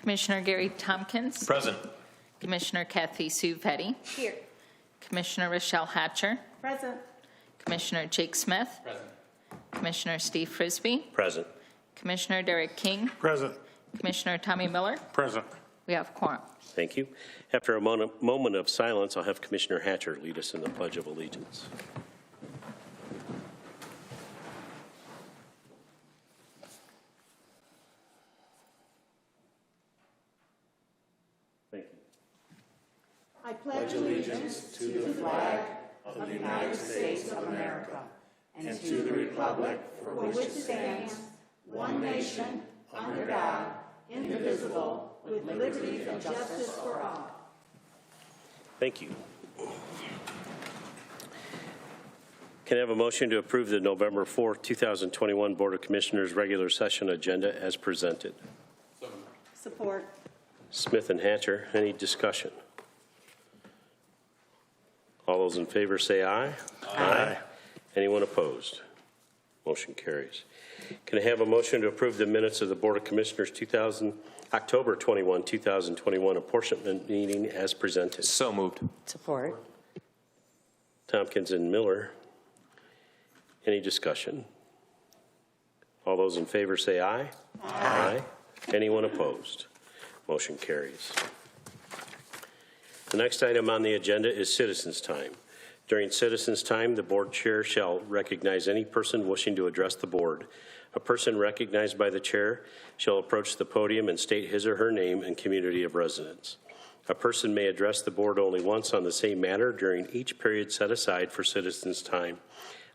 Commissioner Gary Tompkins. Present. Commissioner Kathy Sue Petty. Here. Commissioner Rochelle Hatcher. Present. Commissioner Jake Smith. Present. Commissioner Steve Frisbee. Present. Commissioner Derek King. Present. Commissioner Tommy Miller. Present. We have quorum. Thank you. After a moment of silence, I'll have Commissioner Hatcher lead us in the Pledge of Allegiance. Thank you. I pledge allegiance to the flag of the United States of America and to the republic for which it stands, one nation, under God, indivisible, with liberty and justice for all. Thank you. Can I have a motion to approve the November 4th, 2021 Board of Commissioners regular session agenda as presented? Support. Smith and Hatcher, any discussion? All those in favor say aye. Aye. Anyone opposed? Motion carries. Can I have a motion to approve the minutes of the Board of Commissioners October 21, 2021 apportionment meeting as presented? So moved. Support. Tompkins and Miller. Any discussion? All those in favor say aye. Aye. Anyone opposed? Motion carries. The next item on the agenda is citizens' time. During citizens' time, the board chair shall recognize any person wishing to address the board. A person recognized by the chair shall approach the podium and state his or her name and community of residence. A person may address the board only once on the same matter during each period set aside for citizens' time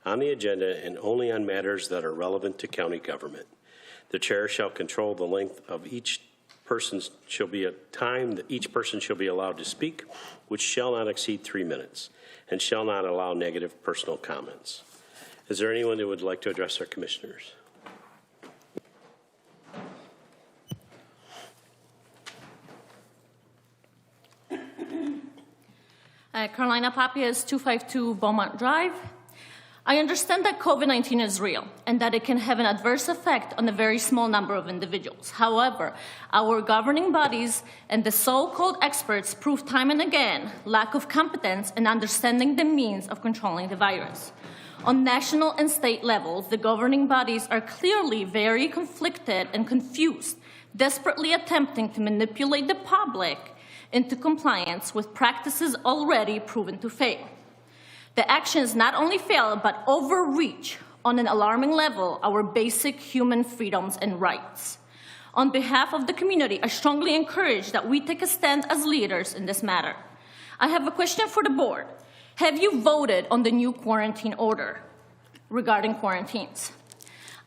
on the agenda and only on matters that are relevant to county government. The chair shall control the length of each person's shall be a time that each person shall be allowed to speak, which shall not exceed 3 minutes, and shall not allow negative personal comments. Is there anyone who would like to address our commissioners? Carolina Papias, 252 Beaumont Drive. I understand that COVID-19 is real and that it can have an adverse effect on a very small number of individuals. However, our governing bodies and the so-called experts prove time and again lack of competence in understanding the means of controlling the virus. On national and state levels, the governing bodies are clearly very conflicted and confused, desperately attempting to manipulate the public into compliance with practices already proven to fail. The actions not only fail, but overreach on an alarming level our basic human freedoms and rights. On behalf of the community, I strongly encourage that we take a stand as leaders in this matter. I have a question for the board. Have you voted on the new quarantine order regarding quarantines?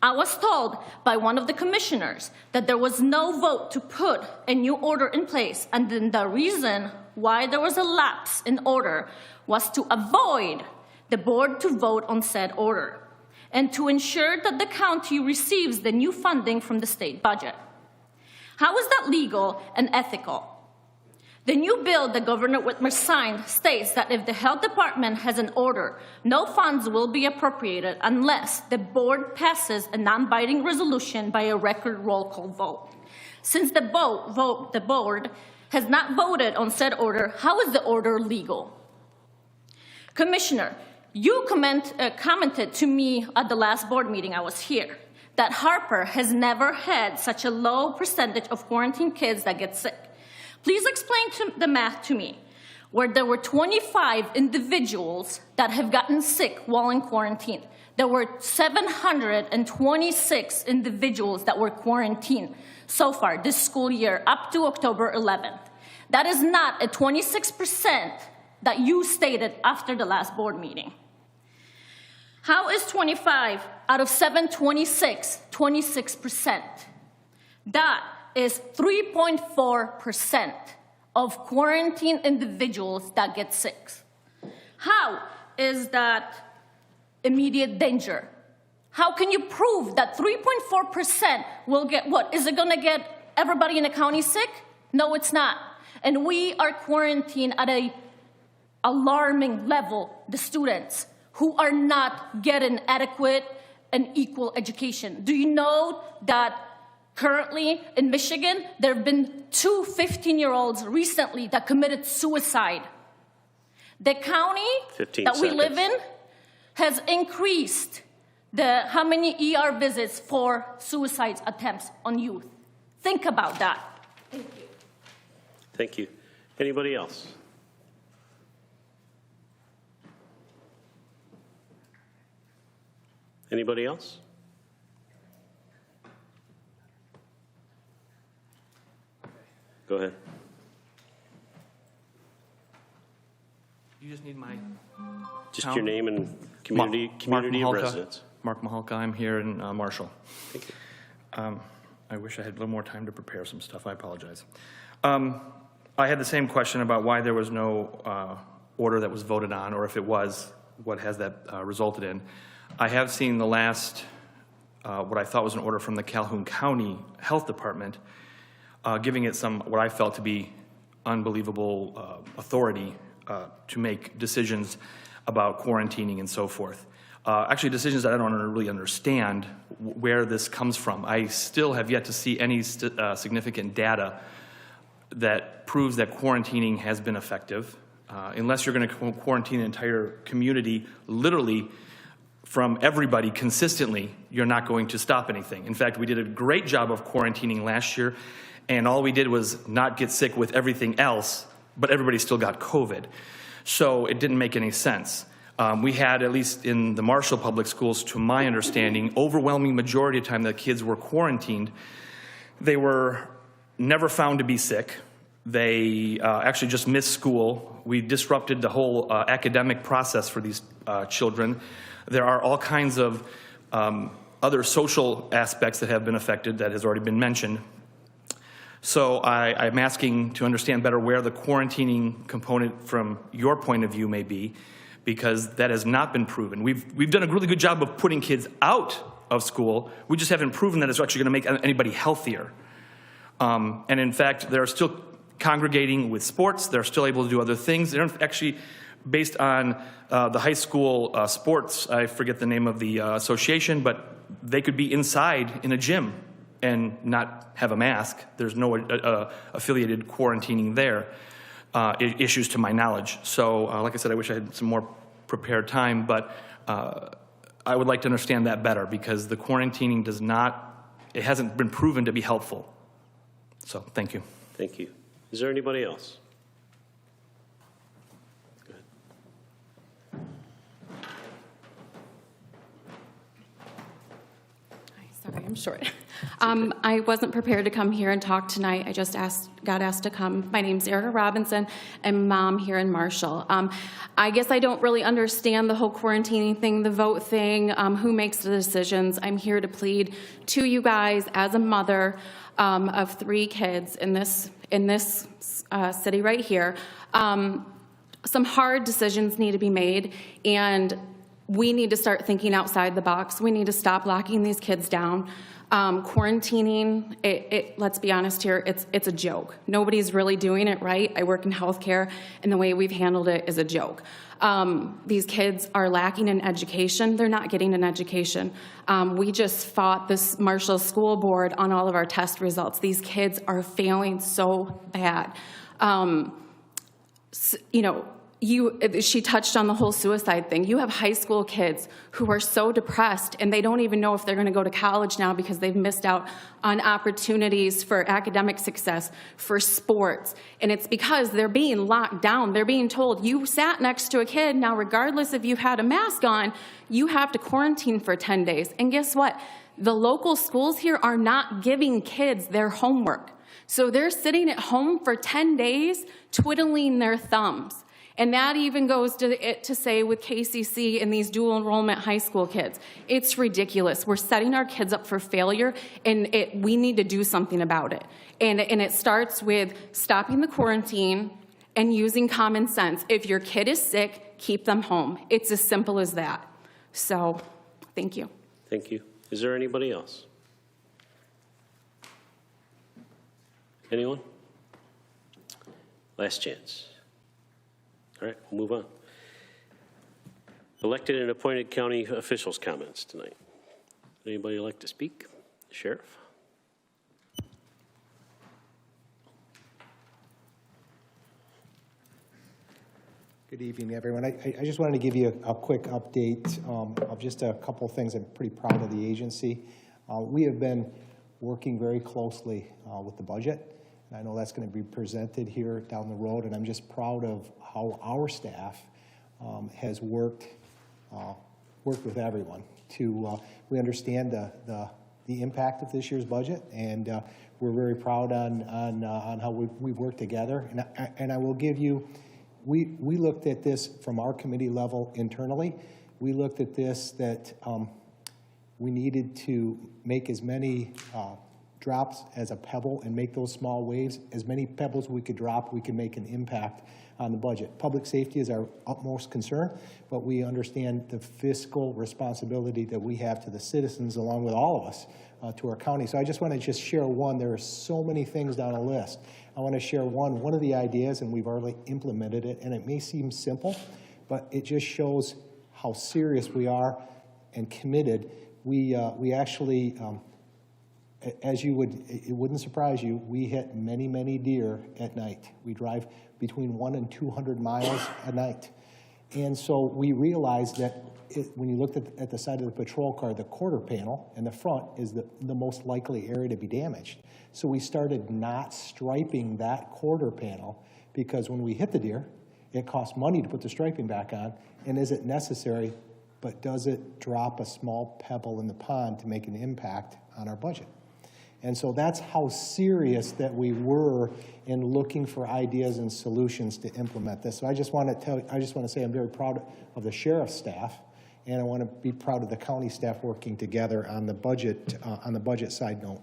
I was told by one of the commissioners that there was no vote to put a new order in place, and then the reason why there was a lapse in order was to avoid the board to vote on said order and to ensure that the county receives the new funding from the state budget. How is that legal and ethical? The new bill that Governor Whitmer signed states that if the health department has an order, no funds will be appropriated unless the board passes a non-binding resolution by a record roll call vote. Since the board has not voted on said order, how is the order legal? Commissioner, you commented to me at the last board meeting I was here that Harper has never had such a low percentage of quarantine kids that get sick. Please explain the math to me, where there were 25 individuals that have gotten sick while in quarantine. There were 726 individuals that were quarantined so far this school year up to October 11th. That is not a 26% that you stated after the last board meeting. How is 25 out of 726, 26%? That is 3.4% of quarantine individuals that get sick. How is that immediate danger? How can you prove that 3.4% will get what? Is it going to get everybody in the county sick? No, it's not. And we are quarantined at an alarming level, the students who are not getting adequate and equal education. Do you know that Currently, in Michigan, there have been 2 15-year-olds recently that committed suicide. The county 15 that we live seconds. in has increased how many ER visits for suicide attempts on youth. Think about that. Thank you. Thank you. Anybody else? Anybody else? Go ahead. You just need my Just your name and community of residence. Mark Mahalka. I'm here in Marshall. Thank you. I wish I had a little more time to prepare some stuff. I apologize. I had the same question about why there was no order that was voted on, or if it was, what has that resulted in. I have seen the last, what I thought was an order from the Calhoun County Health Department, giving it some, what I felt to be unbelievable authority to make decisions about quarantining and so forth. Actually, decisions that I don't really understand where this comes from. I still have yet to see any significant data that proves that quarantining has been effective. Unless you're going to quarantine an entire community literally from everybody consistently, you're not going to stop anything. In fact, we did a great job of quarantining last year, and all we did was not get sick with everything else, but everybody still got COVID. So it didn't make any sense. We had, at least in the Marshall Public Schools, to my understanding, overwhelming majority of the time that kids were quarantined, they were never found to be sick. They actually just missed school. We disrupted the whole academic process for these children. There are all kinds of other social aspects that have been affected that has already been mentioned. So I'm asking to understand better where the quarantining component from your point of view may be, because that has not been proven. We've done a really good job of putting kids out of school. We just haven't proven that it's actually going to make anybody healthier. And in fact, they're still congregating with sports. They're still able to do other things. They're actually, based on the high school sports, I forget the name of the association, but they could be inside in a gym and not have a mask. There's no affiliated quarantining there, issues to my knowledge. So like I said, I wish I had some more prepared time, but I would like to understand that better, because the quarantining it hasn't been proven to be helpful. So thank you. Thank you. Is there anybody else? Go ahead. Hi, sorry, I'm short. I wasn't prepared to come here and talk tonight. I just got asked to come. My name's Erica Robinson. I'm mom here in Marshall. I guess I don't really understand the whole quarantining thing, the vote thing, who makes the decisions. I'm here to plead to you guys as a mother of 3 kids in this city right here. Some hard decisions need to be made, and we need to start thinking outside the box. We need to stop locking these kids down. Quarantining, let's be honest here, it's a joke. Nobody's really doing it right. I work in healthcare, and the way we've handled it is a joke. These kids are lacking in education. They're not getting an education. We just fought this Marshall School Board on all of our test results. These kids are failing so bad. She touched on the whole suicide thing. You have high school kids who are so depressed, and they don't even know if they're going to go to college now because they've missed out on opportunities for academic success, for sports. And it's because they're being locked down. They're being told, you sat next to a kid, now regardless if you had a mask on, you have to quarantine for 10 days. And guess what? The local schools here are not giving kids their homework. So they're sitting at home for 10 days twiddling their thumbs. And that even goes to say with KCC and these dual enrollment high school kids. It's ridiculous. We're setting our kids up for failure, and we need to do something about it. And it starts with stopping the quarantine and using common sense. If your kid is sick, keep them home. It's as simple as that. So, thank you. Thank you. Is there anybody else? Anyone? Last chance. All right, we'll move on. Elected and appointed county officials' comments tonight. Anybody like to speak? Sheriff? Good evening, everyone. I just wanted to give you a quick update of just a couple of things. I'm pretty proud of the agency. We have been working very closely with the budget. And I know that's going to be presented here down the road, and I'm just proud of how our staff has worked with everyone to, we understand the impact of this year's budget, and we're very proud on how we've worked together. And I will give you, we looked at this from our committee level internally. We looked at this that we needed to make as many drops as a pebble and make those small waves. As many pebbles we could drop, we can make an impact on the budget. Public safety is our utmost concern, but we understand the fiscal responsibility that we have to the citizens, along with all of us, to our county. So I just want to just share one. There are so many things down a list. I want to share one of the ideas, and we've already implemented it, and it may seem simple, but it just shows how serious we are and committed. We actually, as you would, it wouldn't surprise you, we hit many, many deer at night. We drive between 100 and 200 miles a night. And so we realized that when you looked at the side of the patrol car, the quarter panel in the front is the most likely area to be damaged. So we started not striping that quarter panel, because when we hit the deer, it costs money to put the striping back on. And is it necessary, but does it drop a small pebble in the pond to make an impact on our budget? And so that's how serious that we were in looking for ideas and solutions to implement this. So I just want to say I'm very proud of the sheriff's staff, and I want to be proud of the county staff working together on the budget side note.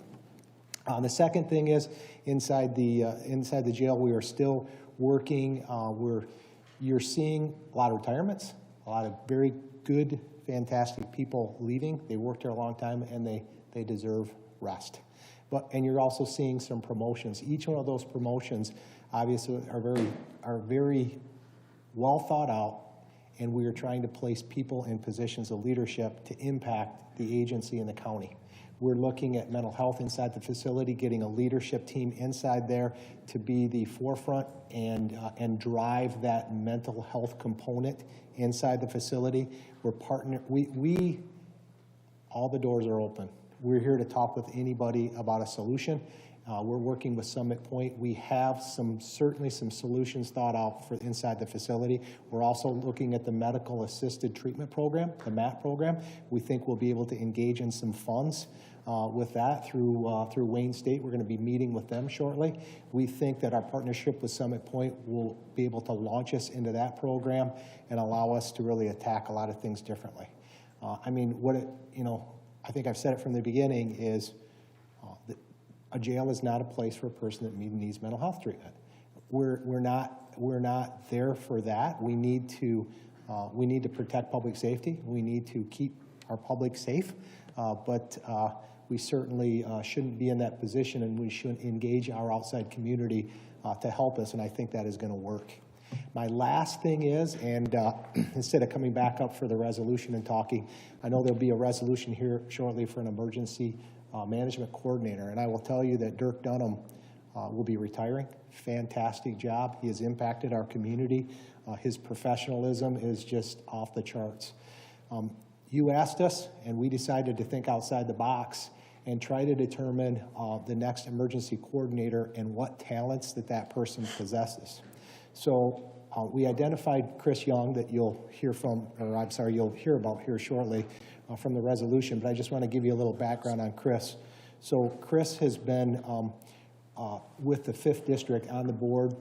The second thing is inside the jail, we are still working. You're seeing a lot of retirements, a lot of very good, fantastic people leaving. They worked here a long time, and they deserve rest. And you're also seeing some promotions. Each one of those promotions obviously are very well thought out, and we are trying to place people in positions of leadership to impact the agency and the county. We're looking at mental health inside the facility, getting a leadership team inside there to be the forefront and drive that mental health component inside the facility. We're all the doors are open. We're here to talk with anybody about a solution. We're working with Summit Point. We have certainly some solutions thought out for inside the facility. We're also looking at the medical assisted treatment program, the MAT program. We think we'll be able to engage in some funds with that through Wayne State. We're going to be meeting with them shortly. We think that our partnership with Summit Point will be able to launch us into that program and allow us to really attack a lot of things differently. I think I've said it from the beginning, is a jail is not a place for a person that needs mental health treatment. We're not there for that. We need to protect public safety. We need to keep our public safe, but we certainly shouldn't be in that position, and we should engage our outside community to help us, and I think that is going to work. My last thing is, and instead of coming back up for the resolution and talking, I know there'll be a resolution here shortly for an emergency management coordinator, and I will tell you that Dirk Dunham will be retiring. Fantastic job. He has impacted our community. His professionalism is just off the charts. You asked us, and we decided to think outside the box and try to determine the next emergency coordinator and what talents that person possesses. So we identified Chris Young, that you'll hear about here shortly from the resolution, but I just want to give you a little background on Chris. So Chris has been with the 5th District on the board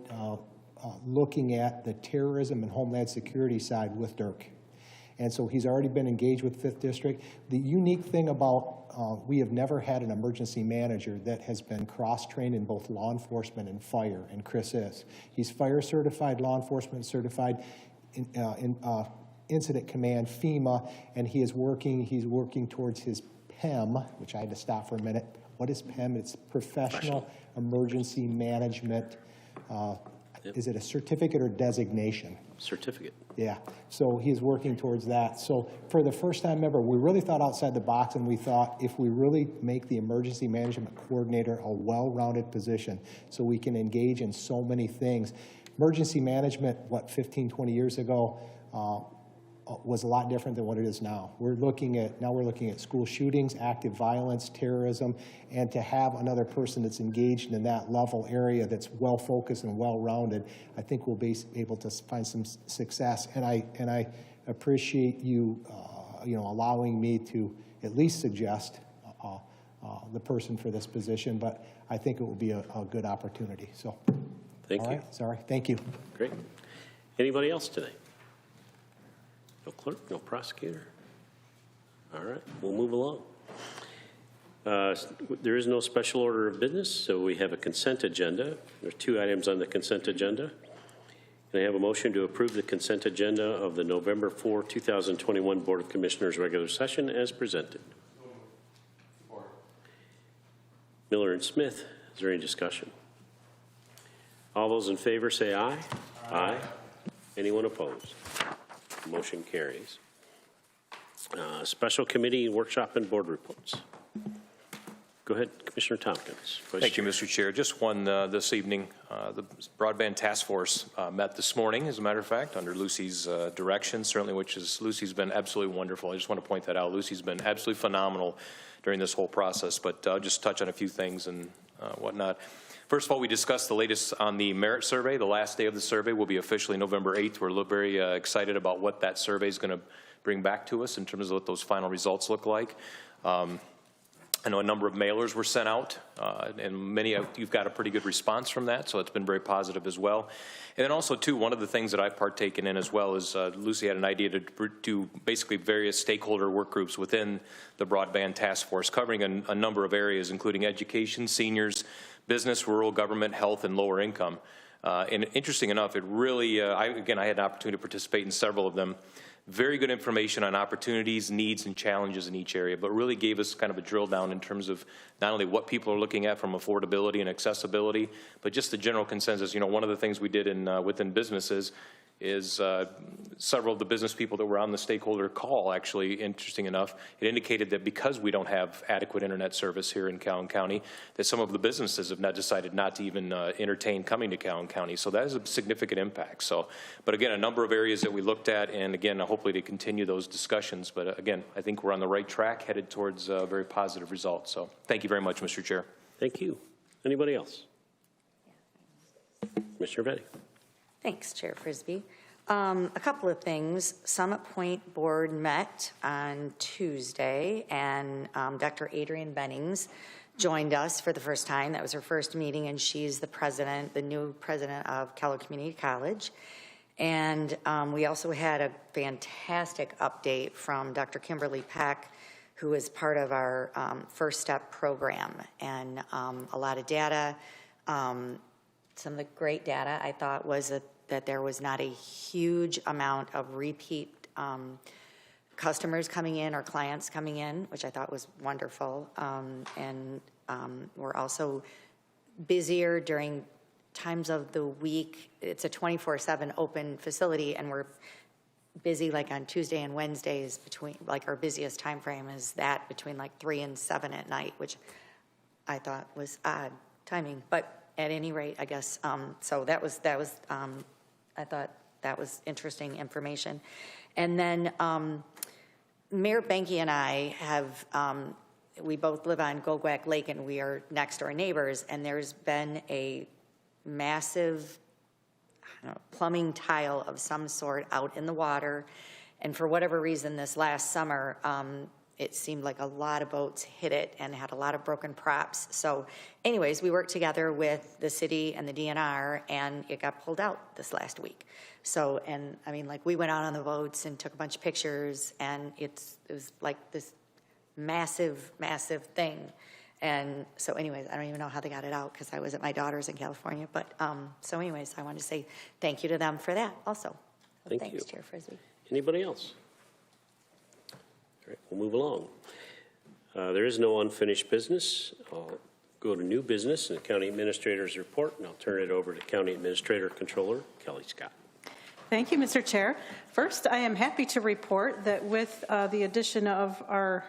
looking at the terrorism and homeland security side with Dirk. And so he's already been engaged with 5th District. The unique thing about, we have never had an emergency manager that has been cross-trained in both law enforcement and fire, and Chris is. He's fire certified, law enforcement certified, in incident command, FEMA, and he's working towards his PEM, which I had to stop for a minute. What is PEM? It's Professional Emergency Management. Is it a certificate or designation? Certificate. Yeah, so he's working towards that. So for the first time ever, we really thought outside the box, and we thought if we really make the emergency management coordinator a well-rounded position so we can engage in so many things, emergency management, 15, 20 years ago, was a lot different than what it is now. We're looking at school shootings, active violence, terrorism, and to have another person that's engaged in that level area that's well-focused and well-rounded, I think we'll be able to find some success. And I appreciate you, allowing me to at least suggest the person for this position, but I think it will be a good opportunity. So, Thank all you. right, sorry, thank you. Great. Anybody else today? No clerk, no prosecutor? All right, we'll move along. There is no special order of business, so we have a consent agenda. There are 2 items on the consent agenda. Can I have a motion to approve the consent agenda of the November 4, 2021 Board of Commissioners regular session as presented? Miller and Smith, is there any discussion? All those in favor say aye. Aye. Anyone opposed? Motion carries. Special committee workshop and board reports. Go ahead, Commissioner Tompkins. Thank you, Mr. Chair. Just one this evening. The Broadband Task Force met this morning, as a matter of fact, under Lucy's direction, certainly, Lucy's been absolutely wonderful. I just want to point that out. Lucy's been absolutely phenomenal during this whole process, but I'll just touch on a few things and whatnot. First of all, we discussed the latest on the merit survey. The last day of the survey will be officially November 8th. We're very excited about what that survey is going to bring back to us in terms of what those final results look like. I know a number of mailers were sent out, and many of you've got a pretty good response from that, so it's been very positive as well. And then also, too, one of the things that I've partaken in as well is Lucy had an idea to do basically various stakeholder work groups within the Broadband Task Force, covering a number of areas, including education, seniors, business, rural government, health, and lower income. And interesting enough, it really, I had an opportunity to participate in several of them. Very good information on opportunities, needs, and challenges in each area, but really gave us kind of a drill down in terms of not only what people are looking at from affordability and accessibility, but just the general consensus. One of the things we did within businesses is several of the business people that were on the stakeholder call, actually, interesting enough, it indicated that because we don't have adequate internet service here in Calhoun County, that some of the businesses have decided not to even entertain coming to Calhoun County. So that is a significant impact. So, but again, a number of areas that we looked at, and again, hopefully to continue those discussions. But again, I think we're on the right track, headed towards very positive results. So thank you very much, Mr. Chair. Thank you. Anybody else? Commissioner Betty. Thanks, Chair Frisbee. A couple of things. Summit Point Board met on Tuesday, and Dr. Adrienne Bennings joined us for the first time. That was her first meeting, and she's the new president of Calhoun Community College. And we also had a fantastic update from Dr. Kimberly Peck, who is part of our First Step program, and a lot of data. Some of the great data, I thought, was that there was not a huge amount of repeat customers coming in or clients coming in, which I thought was wonderful. And we're also busier during times of the week. It's a 24/7 open facility, and we're busy like on Tuesday and Wednesdays between, like our busiest time frame is that between like 3 and 7 at night, which I thought was odd timing, but at any rate, I guess, so that was I thought that was interesting information. And then Mayor Benke and I have, we both live on Gogwak Lake, and we are next door neighbors, and there's been a massive plumbing tile of some sort out in the water. And for whatever reason, this last summer, it seemed like a lot of boats hit it and had a lot of broken props. So anyways, we worked together with the city and the DNR, and it got pulled out this last week. So, and I mean, like, we went out on the boats and took a bunch of pictures, and it was like this massive, massive thing. And so anyways, I don't even know how they got it out because I was at my daughter's in California. But so anyways, I wanted to say thank you to them for that also. So Thanks, you. Chair Frisbee. Anybody else? All right, we'll move along. There is no unfinished business. I'll go to new business and the County Administrator's report, and I'll turn it over to County Administrator Controller Kelly Scott. Thank you, Mr. Chair. First, I am happy to report that with the addition of our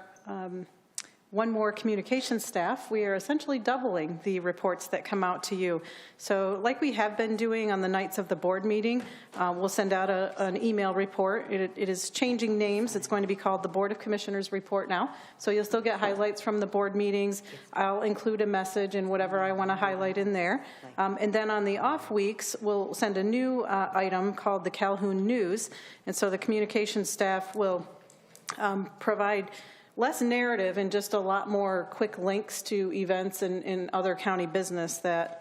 one more communication staff, we are essentially doubling the reports that come out to you. So like we have been doing on the nights of the board meeting, we'll send out an email report. It is changing names. It's going to be called the Board of Commissioners Report now. So you'll still get highlights from the board meetings. I'll include a message and whatever I want to highlight in there. And then on the off weeks, we'll send a new item called the Calhoun News. And so the communication staff will provide less narrative and just a lot more quick links to events and other county business that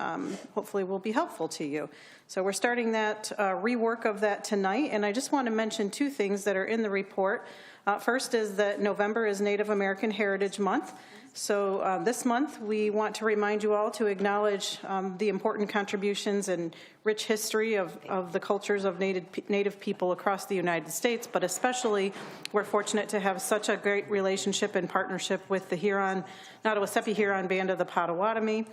hopefully will be helpful to you. So we're starting that rework of that tonight, and I just want to mention two things that are in the report. First is that November is Native American Heritage Month. So this month we want to remind you all to acknowledge the important contributions and rich history of the cultures of Native people across the United States, but especially we're fortunate to have such a great relationship and partnership with the Nottawasepi Huron Band of the Potawatomi,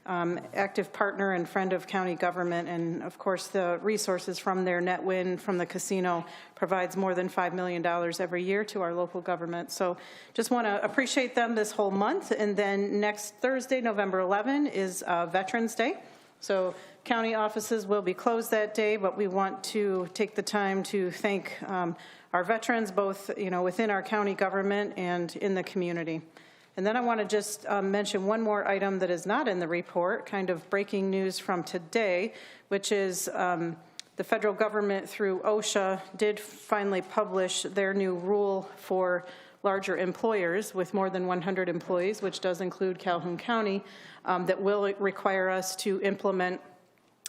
active partner and friend of county government, and of course the resources from their net win from the casino provides more than $5 million every year to our local government. So just want to appreciate them this whole month. And then next Thursday, November 11, is Veterans Day. So county offices will be closed that day, but we want to take the time to thank our veterans, both within our county government and in the community. And then I want to just mention one more item that is not in the report, kind of breaking news from today, which is the federal government through OSHA did finally publish their new rule for larger employers with more than 100 employees, which does include Calhoun County, that will require us to implement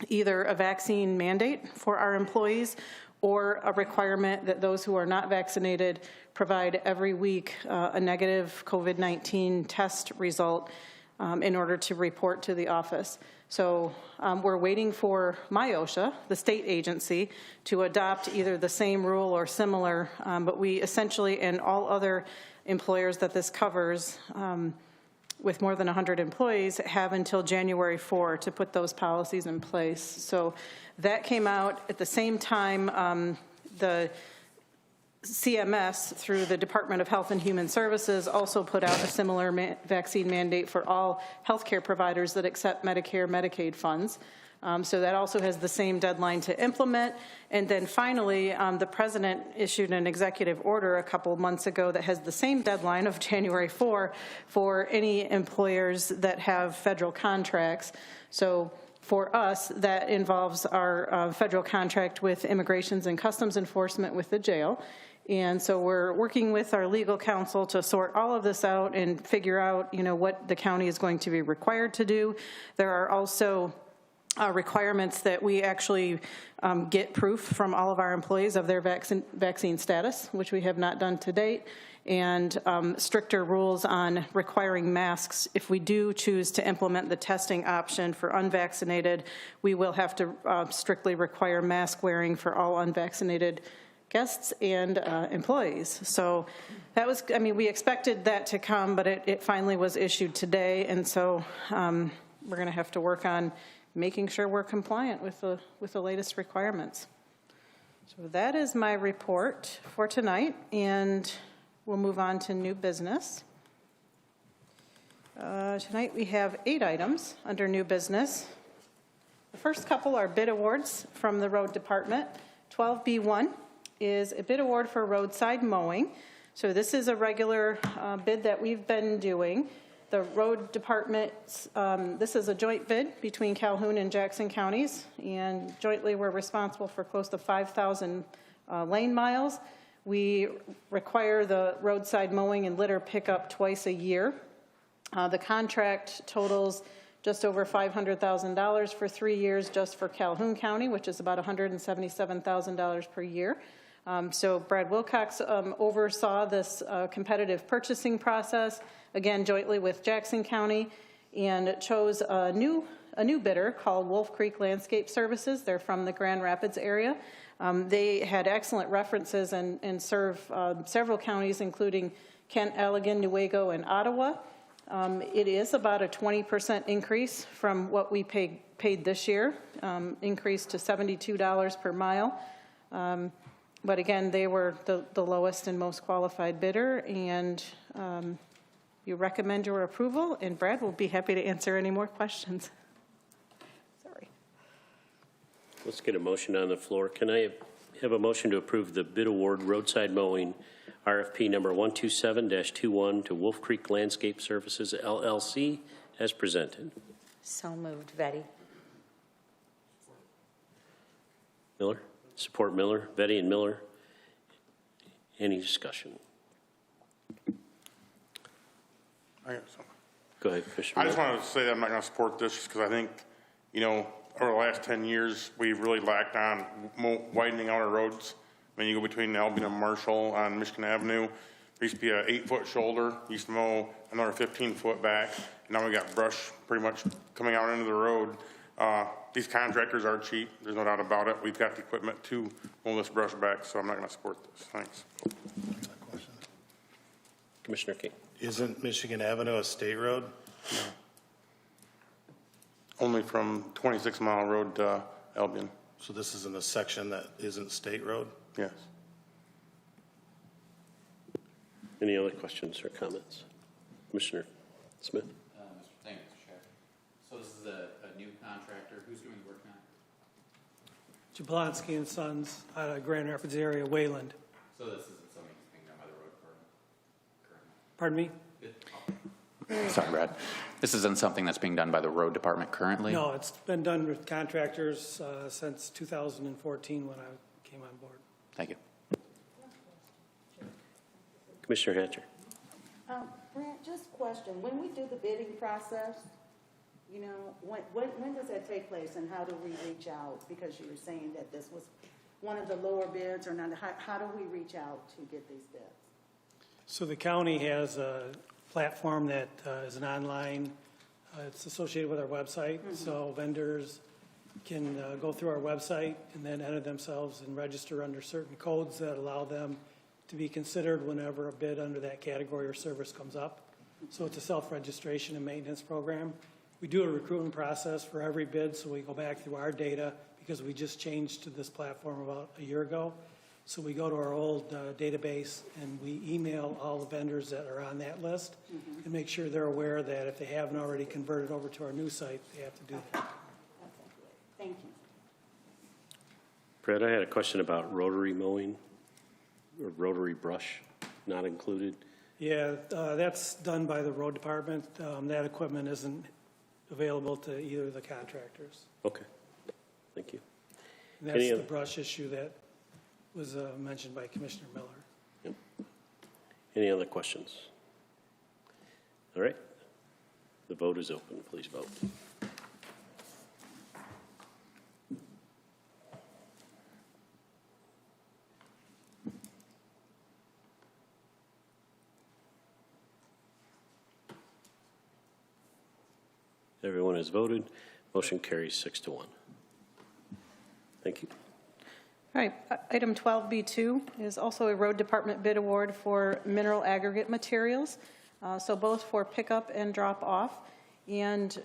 either a vaccine mandate for our employees or a requirement that those who are not vaccinated provide every week a negative COVID-19 test result in order to report to the office. So we're waiting for MyOSHA, the state agency, to adopt either the same rule or similar, but we essentially, and all other employers that this covers, with more than 100 employees, have until January 4 to put those policies in place. So that came out at the same time. The CMS, through the Department of Health and Human Services, also put out a similar vaccine mandate for all healthcare providers that accept Medicare, Medicaid funds. So that also has the same deadline to implement. And then finally, the president issued an executive order a couple months ago that has the same deadline of January 4 for any employers that have federal contracts. So for us, that involves our federal contract with Immigrations and Customs Enforcement with the jail. And so we're working with our legal counsel to sort all of this out and figure out, what the county is going to be required to do. There are also requirements that we actually get proof from all of our employees of their vaccine status, which we have not done to date, and stricter rules on requiring masks. If we do choose to implement the testing option for unvaccinated, we will have to strictly require mask wearing for all unvaccinated guests and employees. So that was, we expected that to come, but it finally was issued today, and so we're going to have to work on making sure we're compliant with the latest requirements. So that is my report for tonight, and we'll move on to new business. Tonight we have 8 items under new business. The first couple are bid awards from the road department. 12B1 is a bid award for roadside mowing. So this is a regular bid that we've been doing. The road department, this is a joint bid between Calhoun and Jackson counties, and jointly we're responsible for close to 5,000 lane miles. We require the roadside mowing and litter pickup twice a year. The contract totals just over $500,000 for 3 years just for Calhoun County, which is about $177,000 per year. So Brad Wilcox oversaw this competitive purchasing process, again jointly with Jackson County, and chose a new bidder called Wolf Creek Landscape Services. They're from the Grand Rapids area. They had excellent references and serve several counties, including Kent, Allegan, Newaygo, and Ottawa. It is about a 20% increase from what we paid this year, increased to $72 per mile. But again, they were the lowest and most qualified bidder, and You recommend your approval, and Brad will be happy to answer any more questions. Sorry. Let's get a motion on the floor. Can I have a motion to approve the bid award roadside mowing RFP number 127-21 to Wolf Creek Landscape Services LLC as presented? So moved, Vetty. Miller? Support Miller. Vetty and Miller. Any discussion? I got something. Go ahead, Commissioner. I just Miller. wanted to say that I'm not going to support this just because I think, you know, over the last 10 years, we've really lacked on widening out our roads. When you go between Albion and Marshall on Michigan Avenue, there used to be an 8-foot shoulder, used to mow another 15-foot back, and now we got brush pretty much coming out into the road. These contractors are cheap, there's no doubt about it. We've got the equipment to mow this brush back, so I'm not going to support this. Thanks. Commissioner King. Isn't Michigan Avenue a state road? Only from 26 Mile Road to Albion. So this is in a section that isn't state road? Yes. Any other questions or comments? Commissioner Smith. Thank you, Mr. Chair. So this is a new contractor. Who's doing the work now? Jablonski and Sons out of Grand Rapids area, Wayland. So this isn't something that's being done by the road department currently? Pardon me? Sorry, Brad. This isn't something that's being done by the road department currently? No, it's been done with contractors since 2014 when I came on board. Thank you. Commissioner Hatcher. Brent, just a question. When we do the bidding process, you know, when does that take place and how do we reach out? Because you were saying that this was one of the lower bids or not. How do we reach out to get these bids? So the county has a platform that is an online, it's associated with our website. So vendors can go through our website and then enter themselves and register under certain codes that allow them to be considered whenever a bid under that category or service comes up. So it's a self-registration and maintenance program. We do a recruitment process for every bid, so we go back through our data because we just changed to this platform about a year ago. So we go to our old database and we email all the vendors that are on that list and make sure they're aware that if they haven't already converted over to our new site, they have to do that. Okay, thank you. Brad, I had a question about rotary mowing or rotary brush not included. Yeah, that's done by the road department. That equipment isn't available to either of the contractors. Okay, thank you. And that's the brush issue that was mentioned by Commissioner Miller. Yep. Any other questions? All right. The vote is open. Please vote. Everyone has voted. Motion carries 6-1. Thank you. All right, item 12B2 is also a road department bid award for mineral aggregate materials, so both for pickup and drop off. And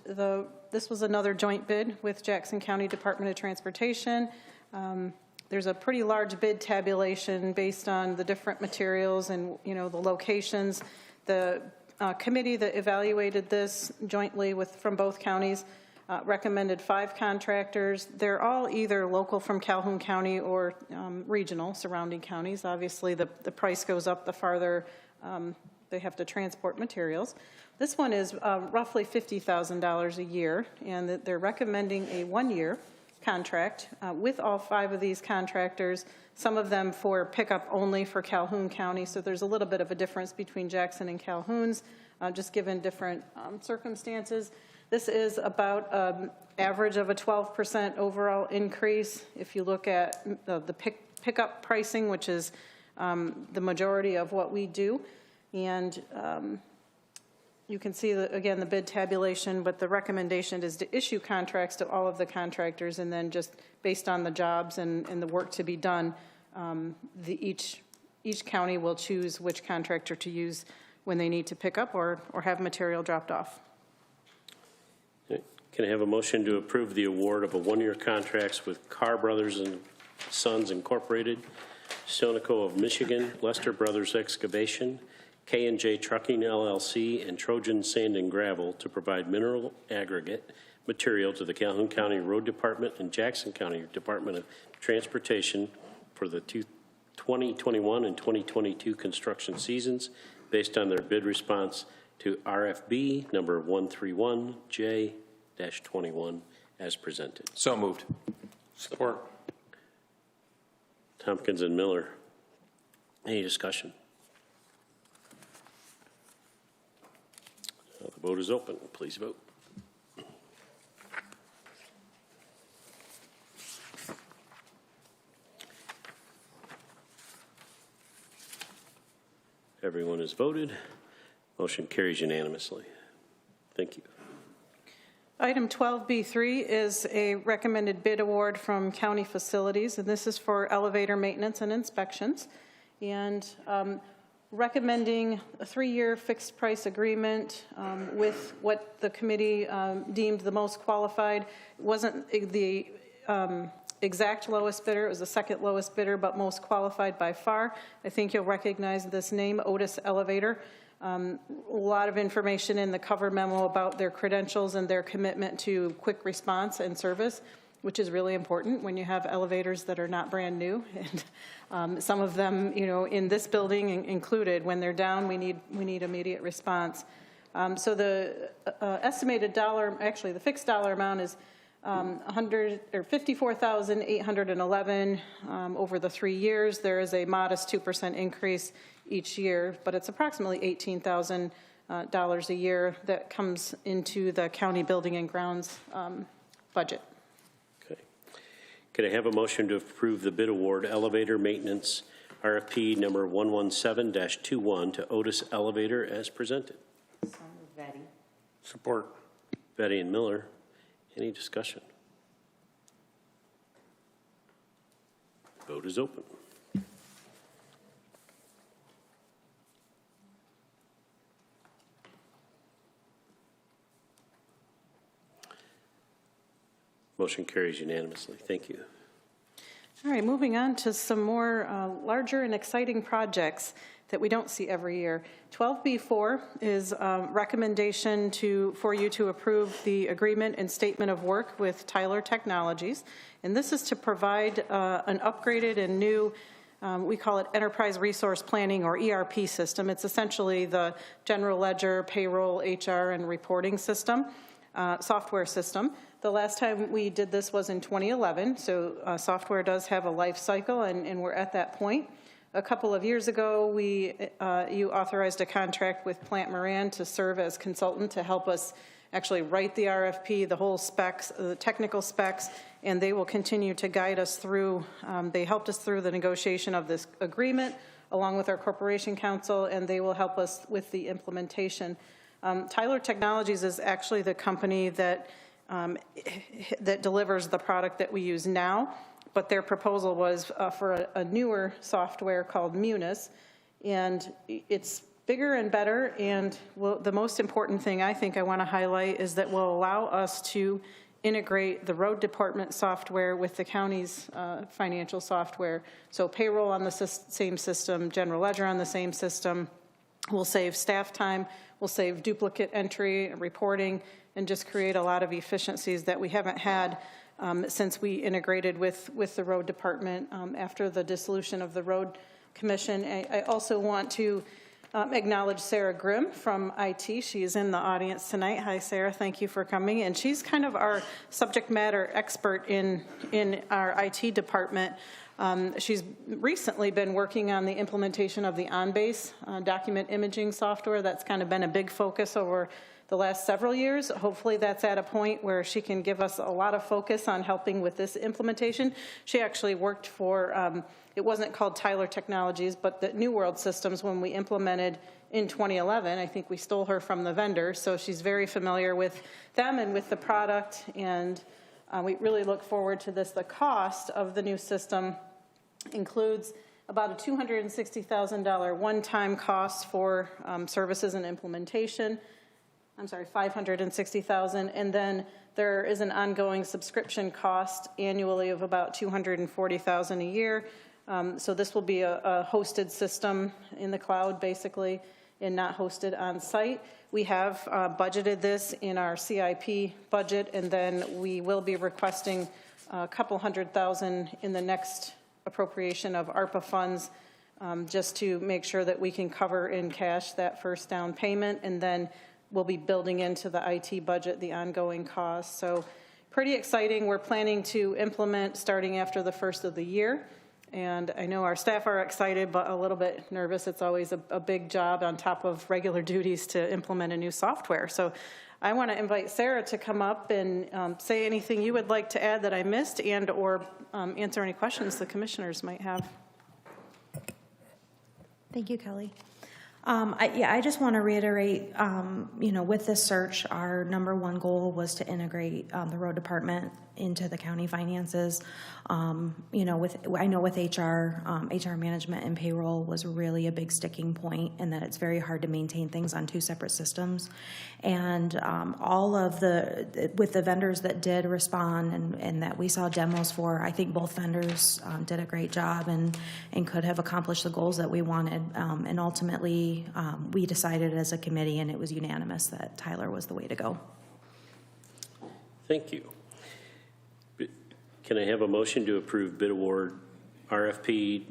this was another joint bid with Jackson County Department of Transportation. There's a pretty large bid tabulation based on the different materials and, you know, the locations. The committee that evaluated this jointly from both counties recommended 5 contractors. They're all either local from Calhoun County or regional surrounding counties. Obviously, the price goes up the farther they have to transport materials. This one is roughly $50,000 a year, and they're recommending a 1-year contract with all 5 of these contractors, some of them for pickup only for Calhoun County. So there's a little bit of a difference between Jackson and Calhoun's, just given different circumstances. This is about an average of a 12% overall increase. If you look at the pickup pricing, which is the majority of what we do, and you can see, again, the bid tabulation, but the recommendation is to issue contracts to all of the contractors, and then just based on the jobs and the work to be done, each county will choose which contractor to use when they need to pick up or have material dropped off. Can I have a motion to approve the award of a 1-year contracts with Carr Brothers and Sons Incorporated, Stonico of Michigan, Lester Brothers Excavation, K&J Trucking LLC and Trojan Sand and Gravel to provide mineral aggregate material to the Calhoun County Road Department and Jackson County Department of Transportation for the 2021 and 2022 construction seasons based on their bid response to RFB number 131J-21 as presented. So moved. Support. Tompkins and Miller. Any discussion? The vote is open. Please vote. Everyone has voted. Motion carries unanimously. Thank you. Item 12B3 is a recommended bid award from county facilities, and this is for elevator maintenance and inspections. And recommending a 3-year fixed price agreement with what the committee deemed the most qualified. It wasn't the exact lowest bidder, it was the second lowest bidder, but most qualified by far. I think you'll recognize this name, Otis Elevator. A lot of information in the cover memo about their credentials and their commitment to quick response and service, which is really important when you have elevators that are not brand new. And some of them, you know, in this building included, when they're down, we need immediate response. So the estimated dollar, actually the fixed dollar amount is $54,811 over the 3 years. There is a modest 2% increase each year, but it's approximately $18,000 a year that comes into the county building and grounds budget. Okay. Could I have a motion to approve the bid award elevator maintenance RFP number 117-21 to Otis Elevator as presented? Vetty. Support. Betty and Miller. Any discussion? Vote is open. Motion carries unanimously. Thank you. All right, moving on to some more larger and exciting projects that we don't see every year. 12B4 is a recommendation for you to approve the agreement and statement of work with Tyler Technologies. And this is to provide an upgraded and new, we call it Enterprise Resource Planning or ERP system. It's essentially the general ledger, payroll, HR, and reporting system, software system. The last time we did this was in 2011, so software does have a life cycle, and we're at that point. A couple of years ago, you authorized a contract with Plant Moran to serve as consultant to help us actually write the RFP, the whole specs, the technical specs, and they will continue to guide us through. They helped us through the negotiation of this agreement along with our corporation counsel, and they will help us with the implementation. Tyler Technologies is actually the company that delivers the product that we use now, but their proposal was for a newer software called Munis, and it's bigger and better, and the most important thing I think I want to highlight is that will allow us to integrate the road department software with the county's financial software. So payroll on the same system, general ledger on the same system. We'll save staff time, we'll save duplicate entry, reporting, and just create a lot of efficiencies that we haven't had since we integrated with the road department after the dissolution of the road commission. I also want to acknowledge Sarah Grimm from IT. She is in the audience tonight. Hi, Sarah. Thank you for coming. And she's kind of our subject matter expert in our IT department. She's recently been working on the implementation of the OnBase document imaging software. That's kind of been a big focus over the last several years. Hopefully that's at a point where she can give us a lot of focus on helping with this implementation. She actually worked for, it wasn't called Tyler Technologies, but the New World Systems when we implemented in 2011. I think we stole her from the vendor, so she's very familiar with them and with the product, and we really look forward to this. The cost of the new system includes about a $260,000 one-time cost for services and implementation. I'm sorry, $560,000, and then there is an ongoing subscription cost annually of about $240,000 a year. So this will be a hosted system in the cloud, basically, and not hosted on site. We have budgeted this in our CIP budget, and then we will be requesting a couple $100,000 in the next appropriation of ARPA funds, just to make sure that we can cover in cash that first down payment, and then we'll be building into the IT budget the ongoing costs. So pretty exciting. We're planning to implement starting after the first of the year. And I know our staff are excited, but a little bit nervous. It's always a big job on top of regular duties to implement a new software. So I want to invite Sarah to come up and say anything you would like to add that I missed, and or answer any questions the commissioners might have. Thank you, Kelly. I just want to reiterate, with this search, our #1 goal was to integrate the road department into the county finances. I know with HR management and payroll was really a big sticking point, and that it's very hard to maintain things on 2 separate systems. And with the vendors that did respond and that we saw demos for, I think both vendors did a great job and could have accomplished the goals that we wanted. And ultimately, we decided as a committee, and it was unanimous, that Tyler was the way to go. Thank you. Can I have a motion to approve bid award RFP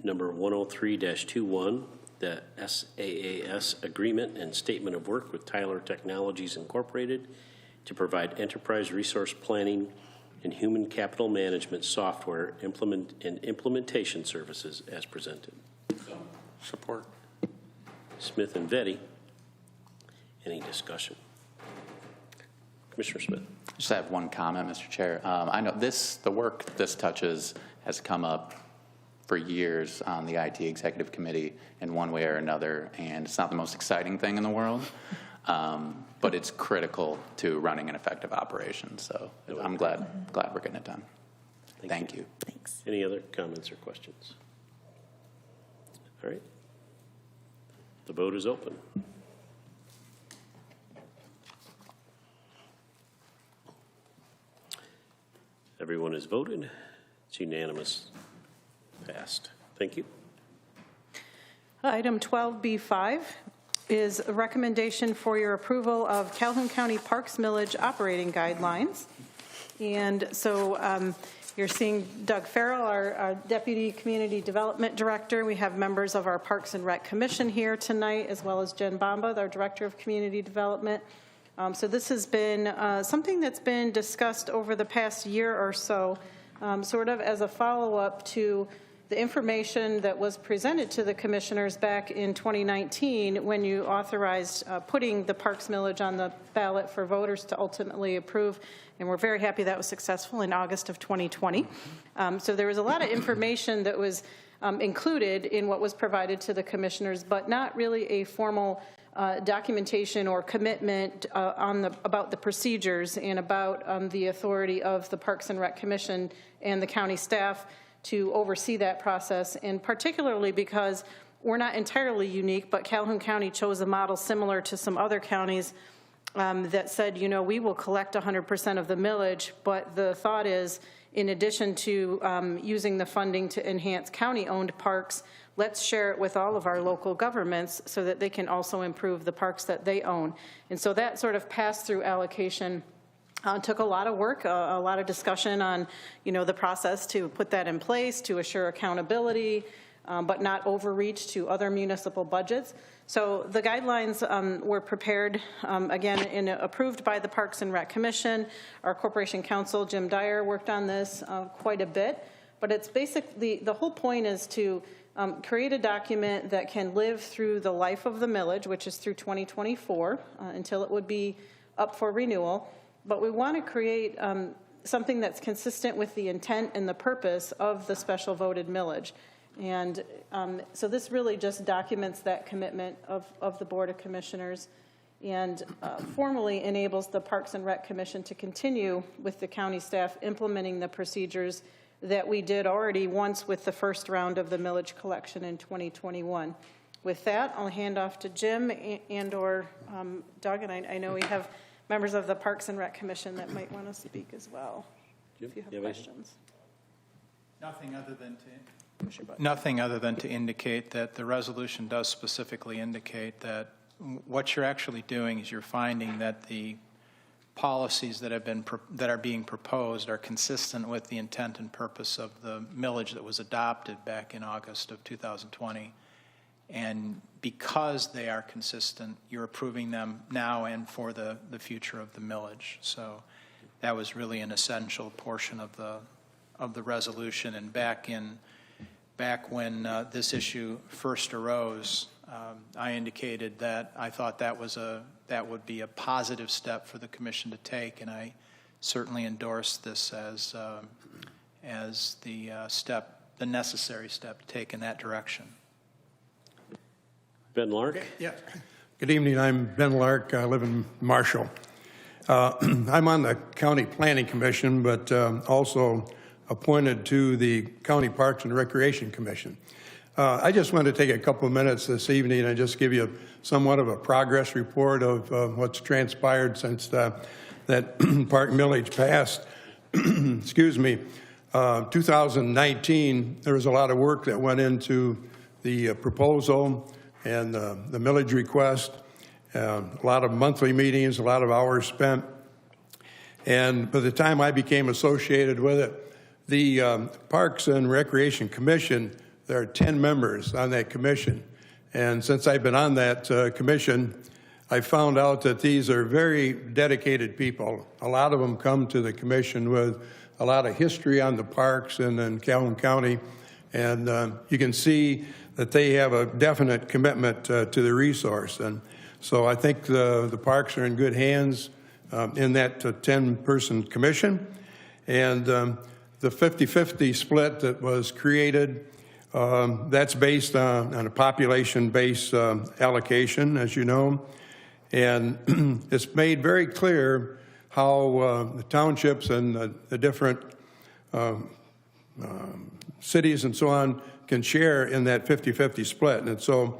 number 103-21, the SaaS agreement and statement of work with Tyler Technologies Incorporated to provide enterprise resource planning and human capital management software implementation services as presented? Support. Smith and Vetty. Any discussion? Commissioner Smith. Just have one comment, Mr. Chair. I know the work this touches has come up for years on the IT Executive Committee in one way or another, and it's not the most exciting thing in the world, but it's critical to running an effective operation. So I'm glad we're getting it done. Thank you. Thanks. Any other comments or questions? All right. The vote is open. Everyone has voted. It's unanimous. Passed. Thank you. Item 12B5 is a recommendation for your approval of Calhoun County Parks Millage operating guidelines. And so you're seeing Doug Farrell, our Deputy Community Development Director. We have members of our Parks and Rec Commission here tonight, as well as Jen Bomba, our Director of Community Development. So this has been something that's been discussed over the past year or so, sort of as a follow-up to the information that was presented to the commissioners back in 2019 when you authorized putting the Parks Millage on the ballot for voters to ultimately approve. And we're very happy that was successful in August of 2020. So there was a lot of information that was included in what was provided to the commissioners, but not really a formal documentation or commitment about the procedures and about the authority of the Parks and Rec Commission and the county staff to oversee that process, and particularly because we're not entirely unique, but Calhoun County chose a model similar to some other counties that said, we will collect 100% of the millage, but the thought is, in addition to using the funding to enhance county-owned parks, let's share it with all of our local governments so that they can also improve the parks that they own. And so that sort of pass-through allocation took a lot of work, a lot of discussion on, the process to put that in place, to assure accountability, but not overreach to other municipal budgets. So the guidelines were prepared, again, and approved by the Parks and Rec Commission. Our Corporation Counsel, Jim Dyer, worked on this quite a bit. But it's basically, the whole point is to create a document that can live through the life of the millage, which is through 2024, until it would be up for renewal. But we want to create something that's consistent with the intent and the purpose of the special voted millage. And so this really just documents that commitment of the Board of Commissioners and formally enables the Parks and Rec Commission to continue with the county staff implementing the procedures that we did already once with the first round of the millage collection in 2021. With that, I'll hand off to Jim and or Doug, and I know we have members of the Parks and Rec Commission that might want to speak as well, if you have questions. Nothing other than to Nothing other than to indicate that the resolution does specifically indicate that what you're actually doing is you're finding that the policies that are being proposed are consistent with the intent and purpose of the millage that was adopted back in August of 2020. And because they are consistent, you're approving them now and for the future of the millage. So that was really an essential portion of the resolution. And back when this issue first arose, I indicated that I thought that would be a positive step for the commission to take, and I certainly endorse this as the necessary step to take in that direction. Ben Lark? Yeah. Good evening. I'm Ben Lark. I live in Marshall. I'm on the County Planning Commission, but also appointed to the County Parks and Recreation Commission. I just wanted to take a couple of minutes this evening and just give you somewhat of a progress report of what's transpired since that park millage passed. Excuse me. 2019, there was a lot of work that went into the proposal and the millage request, a lot of monthly meetings, a lot of hours spent. And by the time I became associated with it, the Parks and Recreation Commission, there are 10 members on that commission. And since I've been on that commission, I found out that these are very dedicated people. A lot of them come to the commission with a lot of history on the parks and in Calhoun County. And you can see that they have a definite commitment to the resource. And so I think the parks are in good hands in that 10-person commission. And the 50-50 split that was created, that's based on a population-based allocation, as you know. And it's made very clear how the townships and the different cities and so on can share in that 50-50 split. And so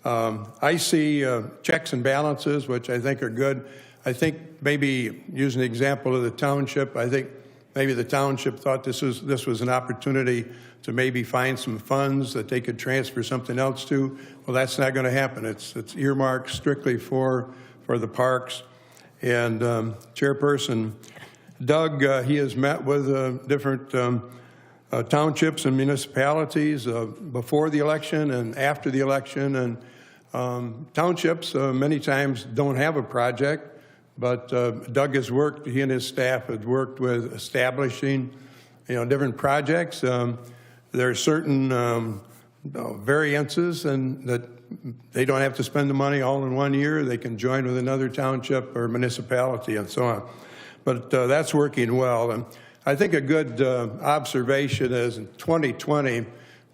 I see checks and balances, which I think are good. I think maybe using the example of the township, I think maybe the township thought this was an opportunity to maybe find some funds that they could transfer something else to. Well, that's not going to happen. It's earmarked strictly for the parks. And Chairperson Doug, he has met with different townships and municipalities before the election and after the election. And townships many times don't have a project, but Doug has worked, he and his staff have worked with establishing, different projects. There are certain variances and that they don't have to spend the money all in 1 year. They can join with another township or municipality and so on. But that's working well. And I think a good observation is in 2020,